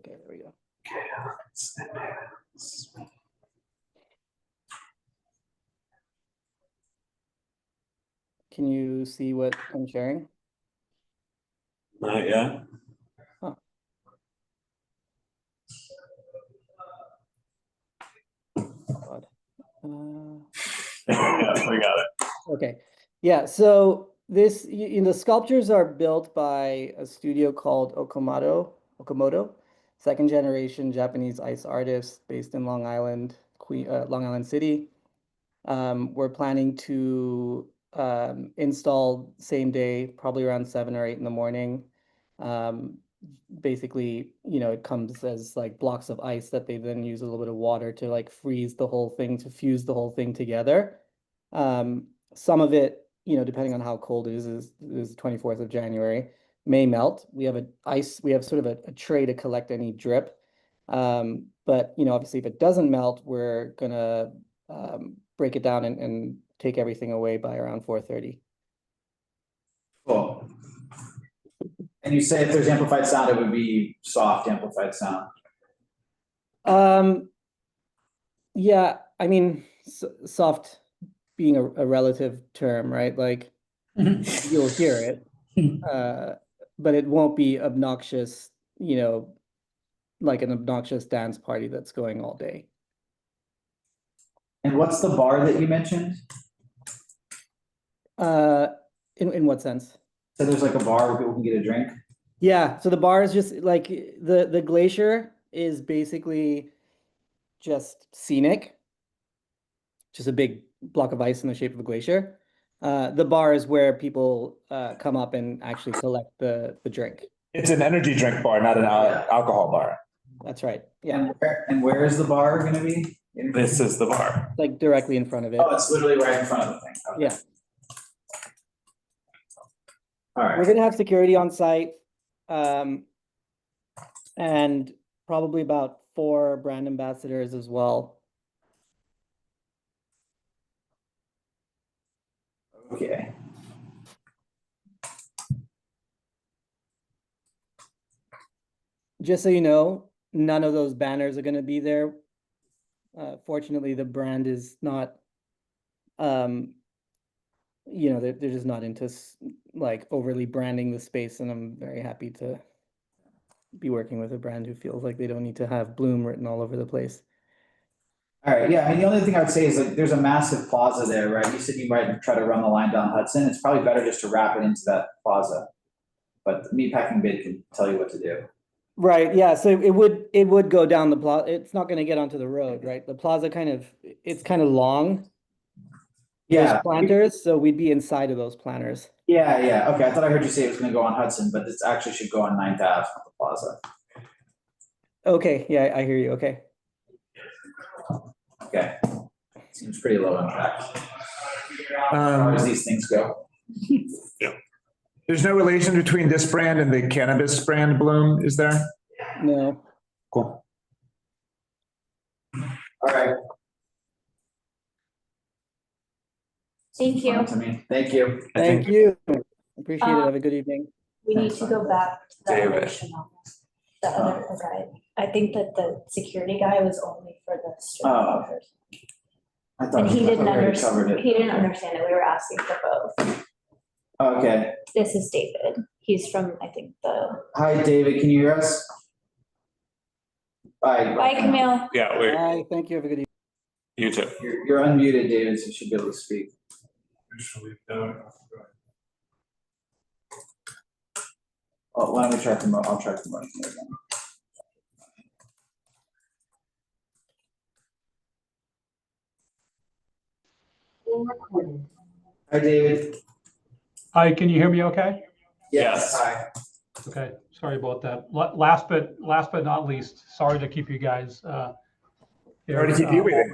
there we go. Cans in hands. Can you see what I'm sharing? Not yet. Huh. God. Yeah, we got it. Okay, yeah, so this, the sculptures are built by a studio called Okamoto, second generation Japanese ice artist based in Long Island, Long Island City. We're planning to install same day, probably around 7 or 8 in the morning. Basically, you know, it comes as like blocks of ice that they then use a little bit of water to like freeze the whole thing, to fuse the whole thing together. Some of it, you know, depending on how cold it is the 24th of January, may melt. We have sort of a tray to collect any drip. But, you know, obviously if it doesn't melt, we're gonna break it down and take everything away by around 4:30. Cool. And you say if there's amplified sound, it would be soft amplified sound. Yeah, I mean, soft being a relative term, right? Like you'll hear it, but it won't be obnoxious, you know, like an obnoxious dance party that's going all day. And what's the bar that you mentioned? In what sense? So there's like a bar where people can get a drink? Yeah, so the bar is just like the glacier is basically just scenic, just a big block of ice in the shape of a glacier. The bar is where people come up and actually collect the drink. It's an energy drink bar, not an alcohol bar. That's right. Yeah. And where is the bar going to be? This is the bar. Like directly in front of it. Oh, it's literally right in front of the thing. Okay. Yeah. All right. We're gonna have security on site, and probably about 4 brand ambassadors as well. Okay. Just so you know, none of those banners are gonna be there. Fortunately, the brand is not, you know, they're just not into like overly branding the space, and I'm very happy to be working with a brand who feels like they don't need to have Bloom written all over the place. All right, yeah, I mean, the only thing I would say is like, there's a massive plaza there, right? You said you might try to run the line down Hudson. It's probably better just to wrap it into that plaza. But the meatpacking bid can tell you what to do. Right, yeah, so it would go down the plaza. It's not gonna get onto the road, right? The plaza it's kind of long. Yeah. There's planters, so we'd be inside of those planters. Yeah, yeah, okay, I thought I heard you say it was gonna go on Hudson, but this actually should go on 9th Ave, not the plaza. Okay, yeah, I hear you, okay. Okay, seems pretty low impact. As Um, far as these things go. There's no relation between this brand and the cannabis brand Bloom, is there? No. Cool. All right. Thank you. To me. Thank you. Thank you. Appreciate it. Have a good evening. We need to go back to the David. other Chanel, the other guy. I think that the security guy was only for the student Oh. workers. I thought And he didn't we already covered understand, it. he didn't understand it. We were asking for both. Okay, This is David. He's from, I think, the. hi, David, can you hear us? Bye. Bye, Camille. Yeah, we're, Bye, thank you. Have a good evening. you too. You're unmuted, David, so you should be able to speak. Usually, no. Oh, why don't we try promote? I'll try promoting it again. Hi, David. Hi, can you hear me okay? Yes. Hi. Okay, sorry about that. Last but not least, sorry to keep you guys. Sorry to keep you waiting.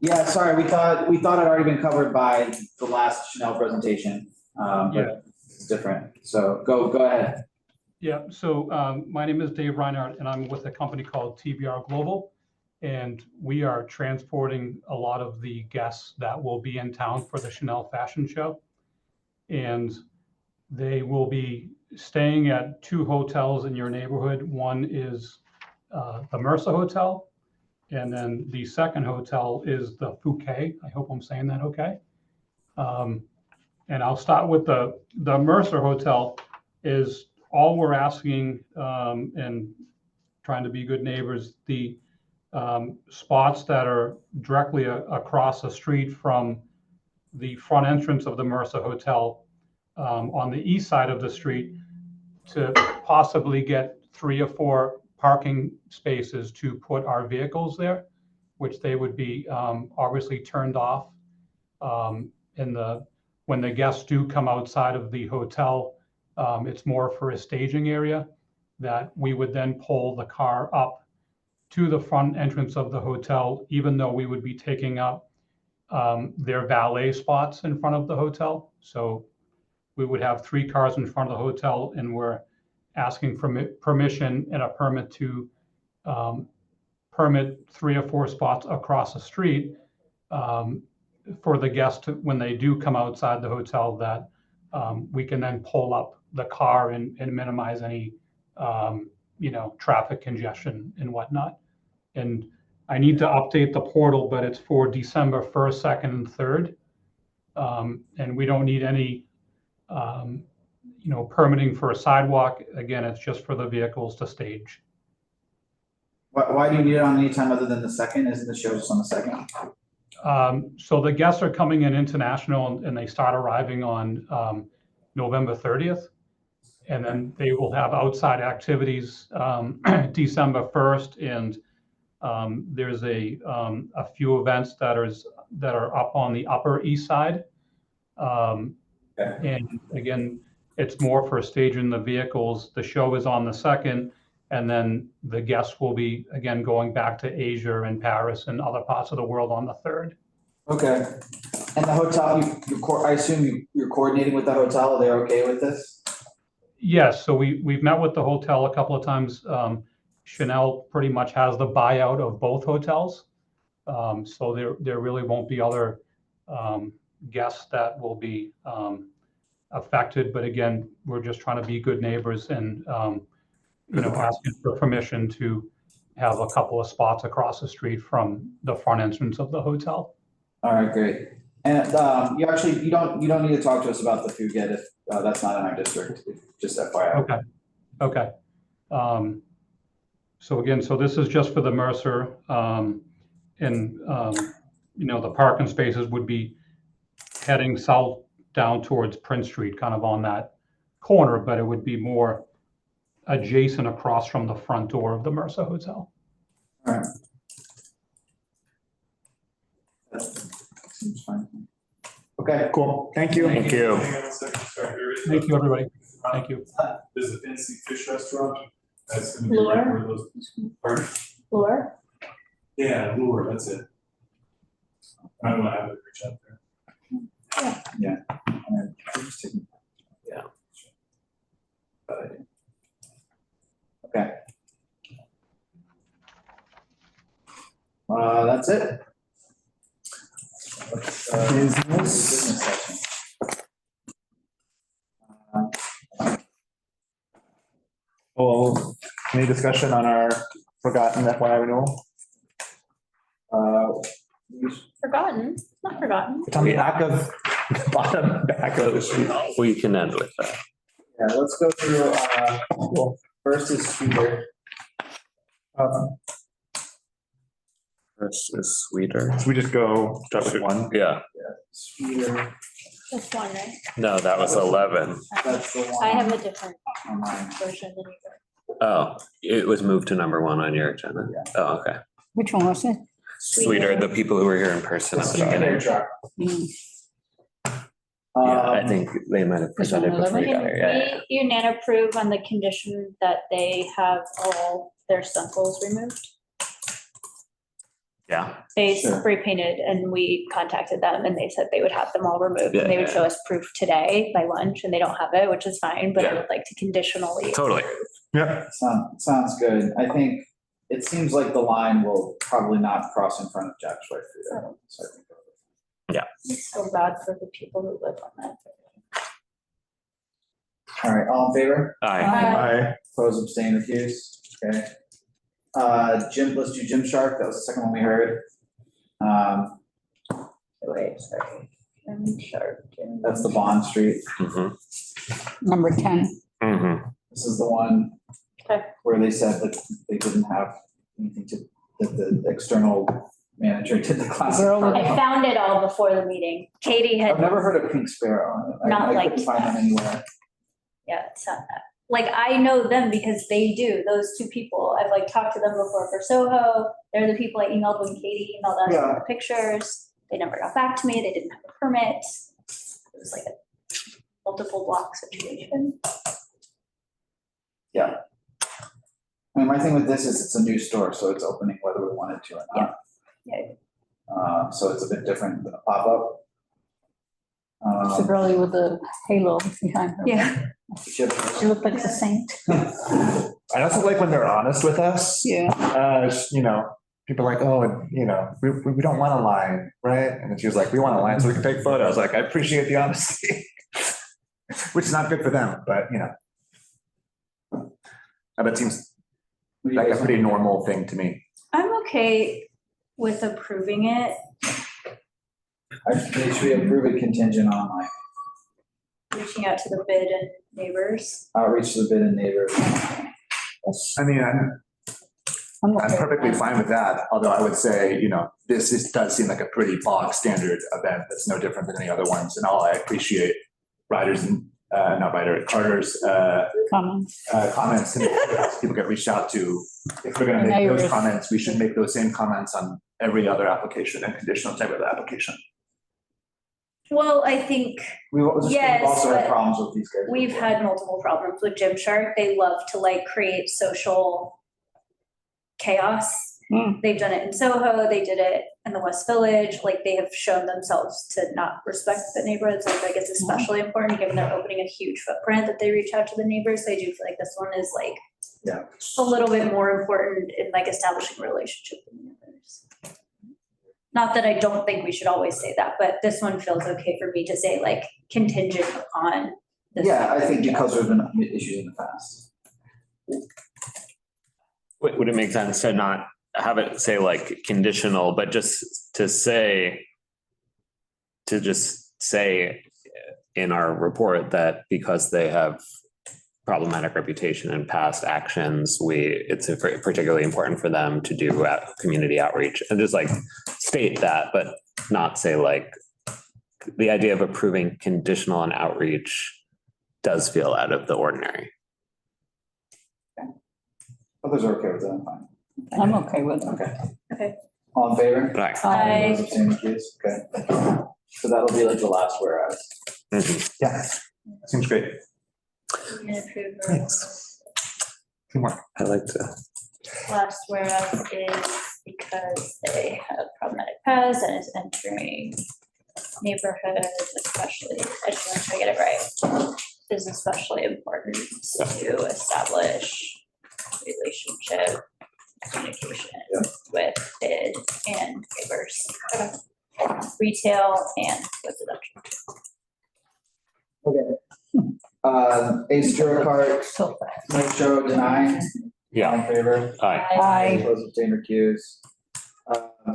Yeah, sorry, we thought it had already been covered by the last Chanel presentation, Yeah. but it's different. So go ahead. Yeah, so my name is Dave Reinhardt, and I'm with a company called TBR Global. And we are transporting a lot of the guests that will be in town for the Chanel fashion show. And they will be staying at 2 hotels in your neighborhood. One is the Mercer Hotel. And then the second hotel is the Fouquet. I hope I'm saying that okay. And I'll start with the Mercer Hotel. Is all we're asking and trying to be good neighbors, the spots that are directly across the street from the front entrance of the Mercer Hotel on the east side of the street, to possibly get 3 or 4 parking spaces to put our vehicles there, which they would be obviously turned off when the guests do come outside of the hotel. It's more for a staging area that we would then pull the car up to the front entrance of the hotel, even though we would be taking up their valet spots in front of the hotel. So we would have 3 cars in front of the hotel, and we're asking for permission and a permit to permit 3 or 4 spots across the street for the guests when they do come outside the hotel, that we can then pull up the car and minimize any traffic congestion and whatnot. And I need to update the portal, but it's for December 1st, 2nd, and 3rd. And we don't need any permitting for a sidewalk. Again, it's just for the vehicles to stage. Why do you need it on any time other than the second? Isn't the show just on the second? So the guests are coming in international and they start arriving on November 30th. And then they will have outside activities December 1st. And there's a few events that are up on the Upper East Side. And again, it's more for staging the vehicles. The show is on the 2nd. And then the guests will be, again, going back to Asia and Paris and other parts of the world on the 3rd. Okay. And the hotel, I assume you're coordinating with the hotel. They're okay with this? Yes, so we've met with the hotel a couple of times. Chanel pretty much has the buyout of both hotels. So there really won't be other guests that will be affected. But again, we're just trying to be good neighbors and asking for permission to have a couple of spots across the street from the front entrance of the hotel. All right, great. And you don't need to talk to us about the food yet if that's not in our district. Just FYI. Okay. So again, this is just for the Mercer, the parking spaces would be heading south down towards Prince Street, kind of on that corner, but it would be more adjacent across from the front door of the Mercer Hotel. All right. That seems fine. Okay, cool. Thank you. Thank you. Thank you, everybody. Thank you. There's a fancy fish restaurant that's gonna be Lure? right where those. Pardon? Lure? Yeah, Lure, that's it. I don't know how to reach out there. Yeah. Yeah. Okay. That's it. Business section. Well, any discussion on our forgotten FYI renewal? Forgotten, not forgotten. It's on the bottom back of the sheet. We can end with that. Yeah, let's go through, first is Sweeter. First is Sweeter. So we just go start with one. Yeah. Sweeter. Just one, right? No, that was 11. That's the one. I have a different on mine. version than you do. Oh, it was moved to number 1 on your agenda. Oh, okay. Which one was it? Sweeter, the people who were here in person at the beginning. Yeah, I think they might have presented before you got here. Yeah. You nan approve on the condition that they have all their samples removed. Yeah. They Sure. spray painted and we contacted them and they said they would have them all removed and they would Yeah. show us proof today by lunch and they don't have it, which is fine, but I Yeah. would like to conditionally. Totally. Yeah. Sounds good. I think it seems like the line will probably not cross in front of Jack's White Food. So I think yeah. It's so bad for the people who live on that. all right, all in favor? Aye. Aye. Opposed, abstained, recused. Okay. Let's do Gymshark. That was the second one we heard. Wait, sorry. Gymshark. That's the Bond Street. Number 10. This is the one Okay. where they said that they didn't have anything to, that the external manager did the classic. I found it all before the meeting. Katie had. I've never heard of Pink Sparrow. Not I like couldn't find them anywhere. Yeah, it's not that. Like, I know them because they do, those two people. I've like talked to them before for Soho. They're the people I emailed when Katie emailed us Yeah. the pictures. They never got back to me. They didn't have a permit. It was like a multiple block situation. Yeah. I mean, my thing with this is it's a new store, so it's opening whether we want it to or not. Yeah. So it's a bit different than a pop-up. It's the girlie with the halo behind her. Yeah. She looked like the saint. I also like when they're honest with us. Yeah. People are like, oh, we don't want a line, right? And then she was like, we want a line so we can take photos. Like, I appreciate the honesty, which is not good for them, but that seems like a pretty normal thing to me. I'm okay with approving it. I think we approve it contingent on like Reaching out to the bid and neighbors. outreach to the bid and neighbors. I mean, I'm I'm okay with perfectly that. fine with that, although I would say, does seem like a pretty bog standard event that's no different than any other ones. And I appreciate riders and, Carter's Comments. comments and people get reached out to. If we're gonna And make those neighbors. comments, we should make those same comments on every other application and conditional type of application. Well, I think We've Yes, also had but problems with these guys. we've before. had multiple problems with Gymshark. They love to like create social chaos. They've done it in Soho, they did it in the West Village, like they have shown themselves to not respect the neighborhoods. I feel like it's especially important, given they're opening a huge footprint, that they reach out to the neighbors. So I do feel like this one is like a little bit more important in like establishing a relationship with the neighbors. Not that I don't think we should always say that, but this one feels okay for me to say like contingent upon. this. Yeah, I think because there's been issues in the past. Would it make sense to not have it say like conditional, but just say in our report that because they have problematic reputation and past actions, it's particularly important for them to do community outreach, and just like state that, but not say like the idea of approving conditional on outreach does feel out of the ordinary. Others are okay with that, I'm fine. I'm okay with it. Okay. All in favor? Right. Aye. Those abstaining, recused? Okay. So that'll be like the last whereas. Yeah, seems great. Thanks. Teamwork. I like to. Last whereas is because they have problematic past and is entering neighborhoods, especially, I just want to try to get it right, is especially important to establish relationship, communication with bid and neighbors. Retail and residential. Okay. Ace Jura Cart, no show, deny. Yeah. All in favor? Aye. Those abstain, recuse.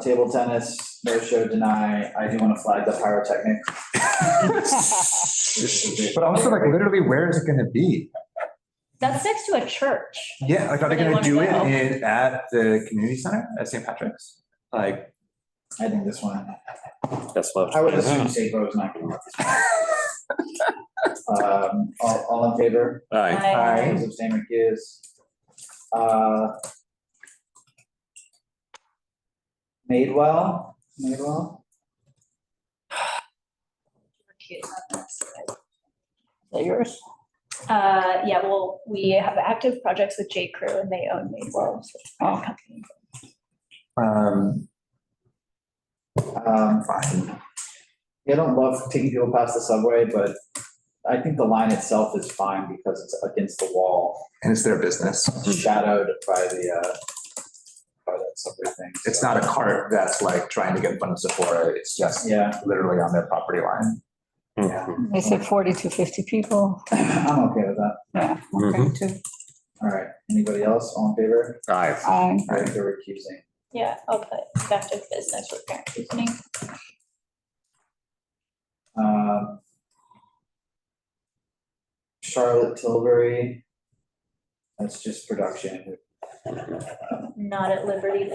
Table tennis, no show, deny. I do want to flag the pyrotechnics. But also like literally, where is it gonna be? That's next to a church. Yeah, like are they Where gonna they do wanna it at the community center at St. Patrick's? Like, I think this one. That's what I would assume Sabo is not going to work this one. All in favor? Aye. Aye. Those abstain, recuse. Madewell. Is that yours? Yeah, well, we have active projects with J Crew and they own Madewell. Fine. Yeah, I don't love taking people past the subway, but I think the line itself is fine because it's against the wall. and it's their business. Shadowed by that subway thing. It's not a cart that's like trying to get in front of Sephora. It's just literally on their property line. They said 40 to 50 people. I'm okay with that. Yeah, okay too. All right, anybody else? All in favor? Aye. Aye. All right, they're recusing. Yeah, I'll put effective business with parent reasoning. Charlotte Tilbury. That's just production. Not at liberty.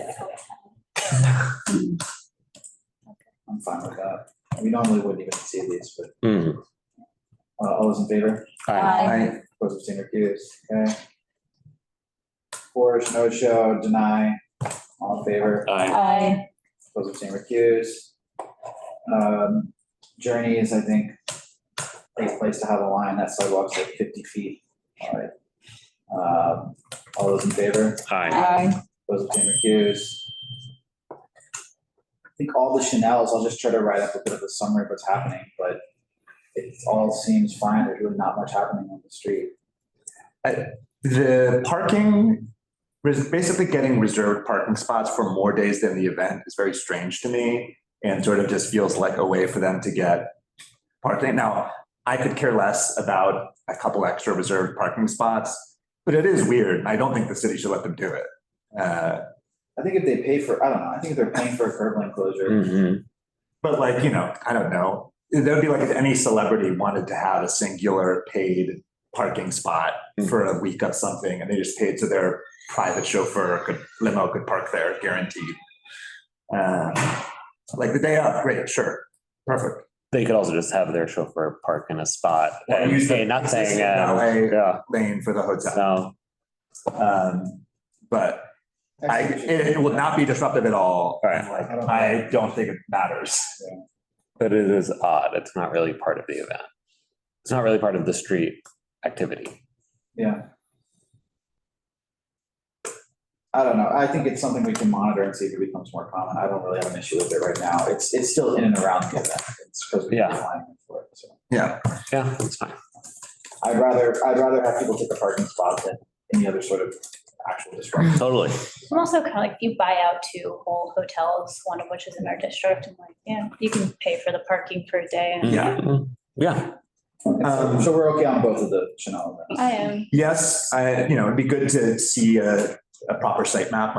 I'm fine with that. We normally wouldn't even see these, but all those in favor? Aye. Opposed, abstained, recused, okay. Porch, no show, deny, all in favor? Aye. Opposed, abstained, recused. Journeys, I think, a place to have a line, that sidewalk's like 50 feet. All right. All those in favor? Aye. Opposed, abstained, recused. I think all the Chanels, I'll just try to write up a bit of a summary of what's happening, but it all seems fine. There's really not much happening on the street. The parking, basically getting reserved parking spots for more days than the event is very strange to me and sort of just feels like a way for them to get parking. Now, I could care less about a couple extra reserved parking spots, but it is weird. I don't think the city should let them do it. I think if they pay for, I don't know, I think if they're paying for a curb lane closure. But like, I don't know. That would be like if any celebrity wanted to have a singular paid parking spot for a week of something, and they just paid so their private chauffeur limo could park there, guaranteed. Like the day of, great, sure, perfect. They could also just have their chauffeur park in a spot Or and use the pay nothing. existing valet lane for the hotel. But it will not be disruptive at all. Right. Like, I don't think it matters. But it is odd. It's not really part of the event. It's not really part of the street activity. Yeah. I don't know. I think it's something we can monitor and see if it becomes more common. I don't really have an issue with it right now. It's still in and around the event. It's because we're applying for it. So. Yeah, that's fine. I'd rather have people take a parking spot than any other sort of actual disruption. Totally. I'm also kind of like, if you buy out 2 whole hotels, one of which is in our district, I'm like, yeah, you can pay for the parking for a day. Yeah. So we're okay on both of the Chanel events. I am. Yes, it'd be good to see a proper site map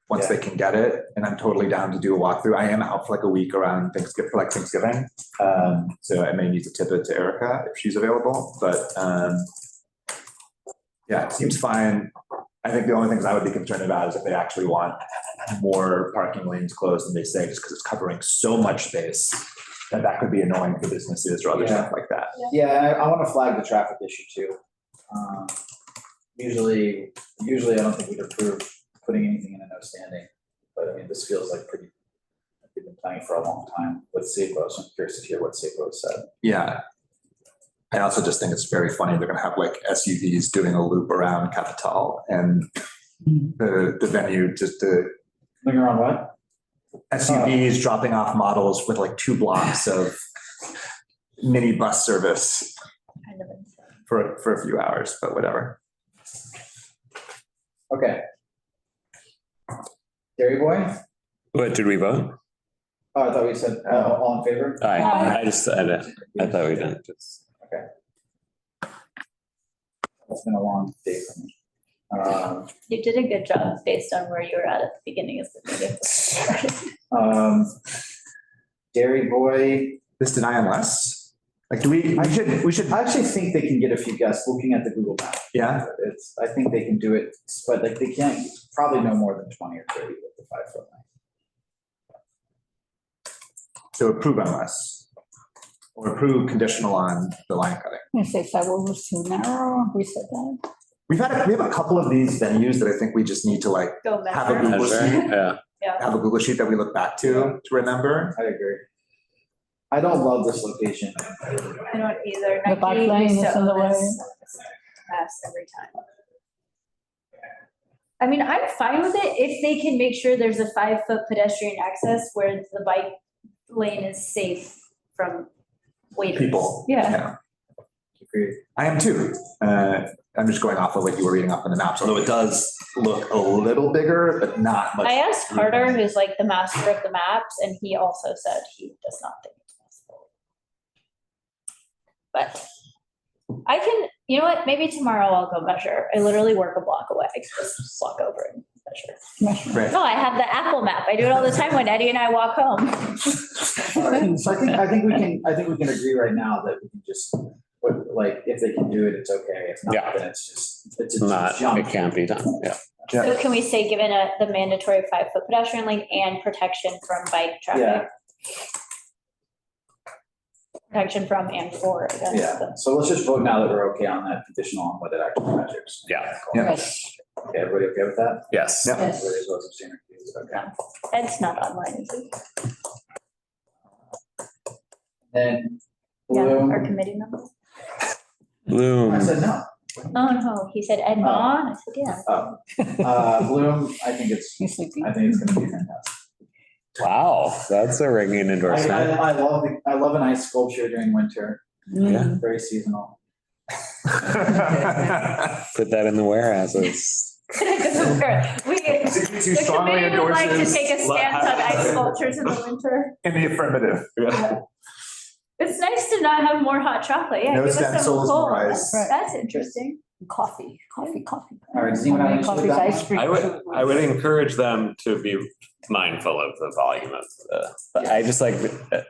once they can get it, and I'm totally down to do a walkthrough. I am out for like a week around Thanksgiving, so I may need to tip it to Erica if she's available. But yeah, it seems fine. I think the only things I would be concerned about is if they actually want more parking lanes closed than they say, just because it's covering so much space that could be annoying for businesses or other stuff like that. Yeah, I want to flag the traffic issue too. Usually I don't think we'd approve putting anything in a no standing, but I mean, this feels like we've been planning for a long time with CB2, so I'm curious to hear what CB2 said. Yeah. I also just think it's very funny. They're going to have like SUVs doing a loop around Capital and the venue just to. Moving around what? SUVs dropping off models with like 2 blocks of mini bus service for a few hours, but whatever. Okay. Dairy Boy? What, did we vote? Oh, I thought we said all in favor? I thought we didn't. Okay. It's been a long day for me. You did a good job based on where you were at the beginning of the meeting. Dairy Boy. This deny unless? Like, we should. I actually think they can get a few guests looking at the Google map. Yeah. I think they can do it, but like they can't, probably no more than 20 or 30 with the 5-foot line. So approve unless, or approve conditional on the line cutting. You say sidewalk was too narrow, we said that. We have a couple of these venues that I think we just need to like Go have a Google sheet. Have a Google sheet that we look back to remember. I agree. I don't love this location. I don't either. The bike lane is in the way. Pass every time. I mean, I'm fine with it if they can make sure there's a 5-foot pedestrian access where the bike lane is safe from waiters. People. Yeah. I am too. I'm just going off of what you were reading off on the maps, although it does look a little bigger, but not much. I asked Carter, who's like the master of the maps, and he also said he does not think it's possible. But I can, you know what, maybe tomorrow I'll go measure. I literally work a block away. I just walk over and measure. Right. No, I have the Apple map. I do it all the time when Eddie and I walk home. All right, so I think we can agree right now that we can just, like, if they can do it, it's okay. If not, then it's a jump. It can't be done. Yeah. So can we say, given the mandatory 5-foot pedestrian lane and protection from bike traffic? Protection from and for against Yeah, so let's just vote now that we're okay on that conditional on what it actually measures. Yeah. Okay, everybody okay with that? Yes. Yes. Everybody votes abstain or recuse, okay. Ed's not online, is he? Then Yeah, Bloom. our committee member. Bloom. I said no. Oh, no, he said Ed Vaughn. I said, yeah. Bloom, I think it's gonna be fantastic. Wow, that's a ringing endorsement. I love an ice sculpture during winter. Yeah. Very seasonal. Put that in the warehouses. The committee would like to take a stance on ice sculptures in the winter. In the affirmative. Yeah. It's nice to not have more hot chocolate. Yeah, No give us some stencils, cold. more ice. That's interesting. Coffee. All right, does anyone have an issue with that? Ice cream. I would encourage them to be mindful of the volume of but I just like.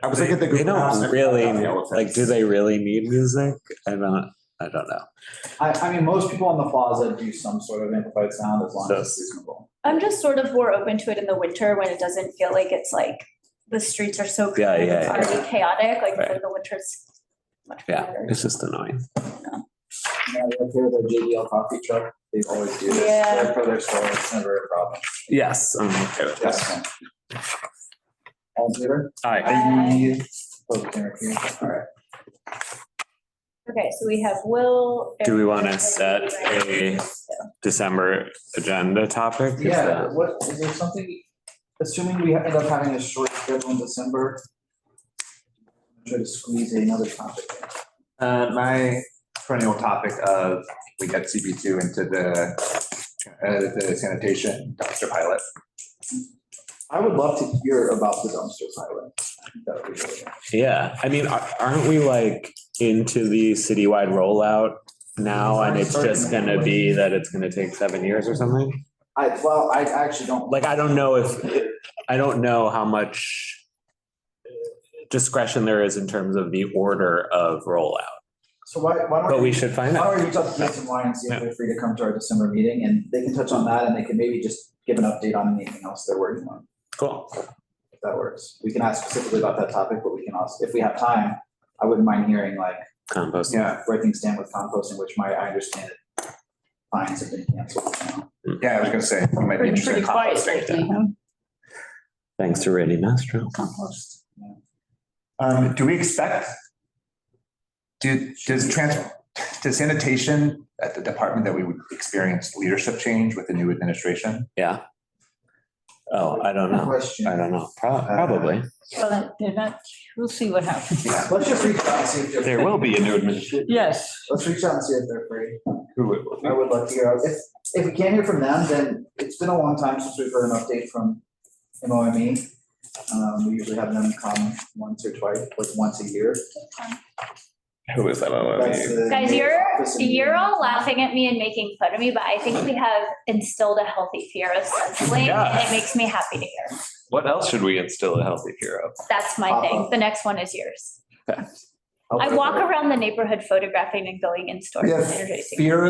I was looking at the they Google Maps don't and really the elephants. like. Do they really need music? I don't. I don't know. I mean, most people on the plaza do some sort of amplified sound as long as it's reasonable. I'm just sort of more open to it in the winter when it doesn't feel like it's like the streets are so Yeah, crowded, yeah, it's yeah. already chaotic, like Right. for the winter's much Yeah, better. it's just annoying. Yeah, up here, the JDL coffee truck, they always do this. Yeah. Right for their store, it's never a problem. Yes, I'm okay with that. Yes. All in favor? Aye. Close the camera here. All right. Okay, so we have Will. Do we want to Eric, set a December agenda topic? Is Yeah, that- what, is there something, assuming we end up having a short schedule in December? Try to squeeze another topic in. My perennial topic of we get CB2 into the sanitation dumpster pilot. I would love to hear about the dumpster pilot. I think that would be really good. Yeah, I mean, aren't we like into the citywide rollout now? And it's just gonna be that it's gonna take 7 years or something? I actually don't. Like, I don't know how much discretion there is in terms of the order of rollout. So why don't? But we should find out. Why don't we reach out to PSNY and see if they're free to come to our December meeting, and they can touch on that, and they can maybe just give an update on anything else they're working on. Cool. If that works. We can ask specifically about that topic, but we can also, if we have time, I wouldn't mind hearing like. Composting. Yeah, where things stand with composting, which I understand it. Fines have been canceled now. Yeah, I was gonna say, you might be interested in composting. Thanks to Randy Mastro. Compost. Do we expect, does sanitation at the department that we would experience leadership change with the new administration? Yeah. Oh, I don't know. I don't know. Probably. Well, they're not, we'll see what happens. Let's just reach out and see if they're. There will be a new administration. Yes. Let's reach out and see if they're free. Who would? I would love to hear, if we can't hear from them, then it's been a long time since we've heard an update from MOME. We usually have them come once or twice, like once a year. Who is that? That's the Guys, office in- you're all laughing at me and making fun of me, but I think we have instilled a healthy fear of stenciling, and it makes me happy to hear. What else should we instill a healthy fear of? That's my thing. The next one is yours. I walk around the neighborhood photographing and going in stores We and have introducing. fear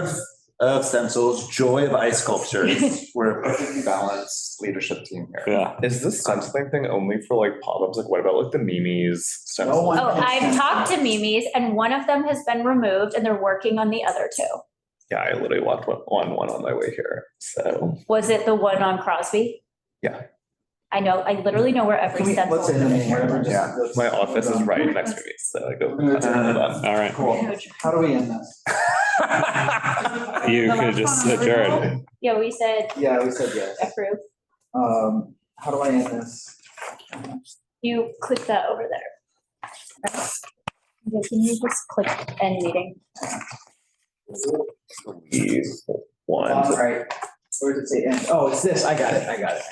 of stencils, joy of ice sculptures. We're a perfectly balanced leadership team here. Yeah. Is this stenciling thing only for like pop-ups? Like what about like the memes stencil? Oh, I've talked to Mimi's and one of them has been removed and they're working on the other two. Yeah, I literally walked on one on my way here, so. Was it the one on Crosby? Yeah. I know, I literally know where every stencil Let's say the name, whatever, just. Yeah, my office is right next to me, so I go. All right. Cool. How do we end this? You could just adjourn. Yeah, we said Yeah, we said yes. approve. How do I end this? You click that over there. Okay, can you just click end meeting? One. All right. Where does it say end? Oh, it's this. I got it.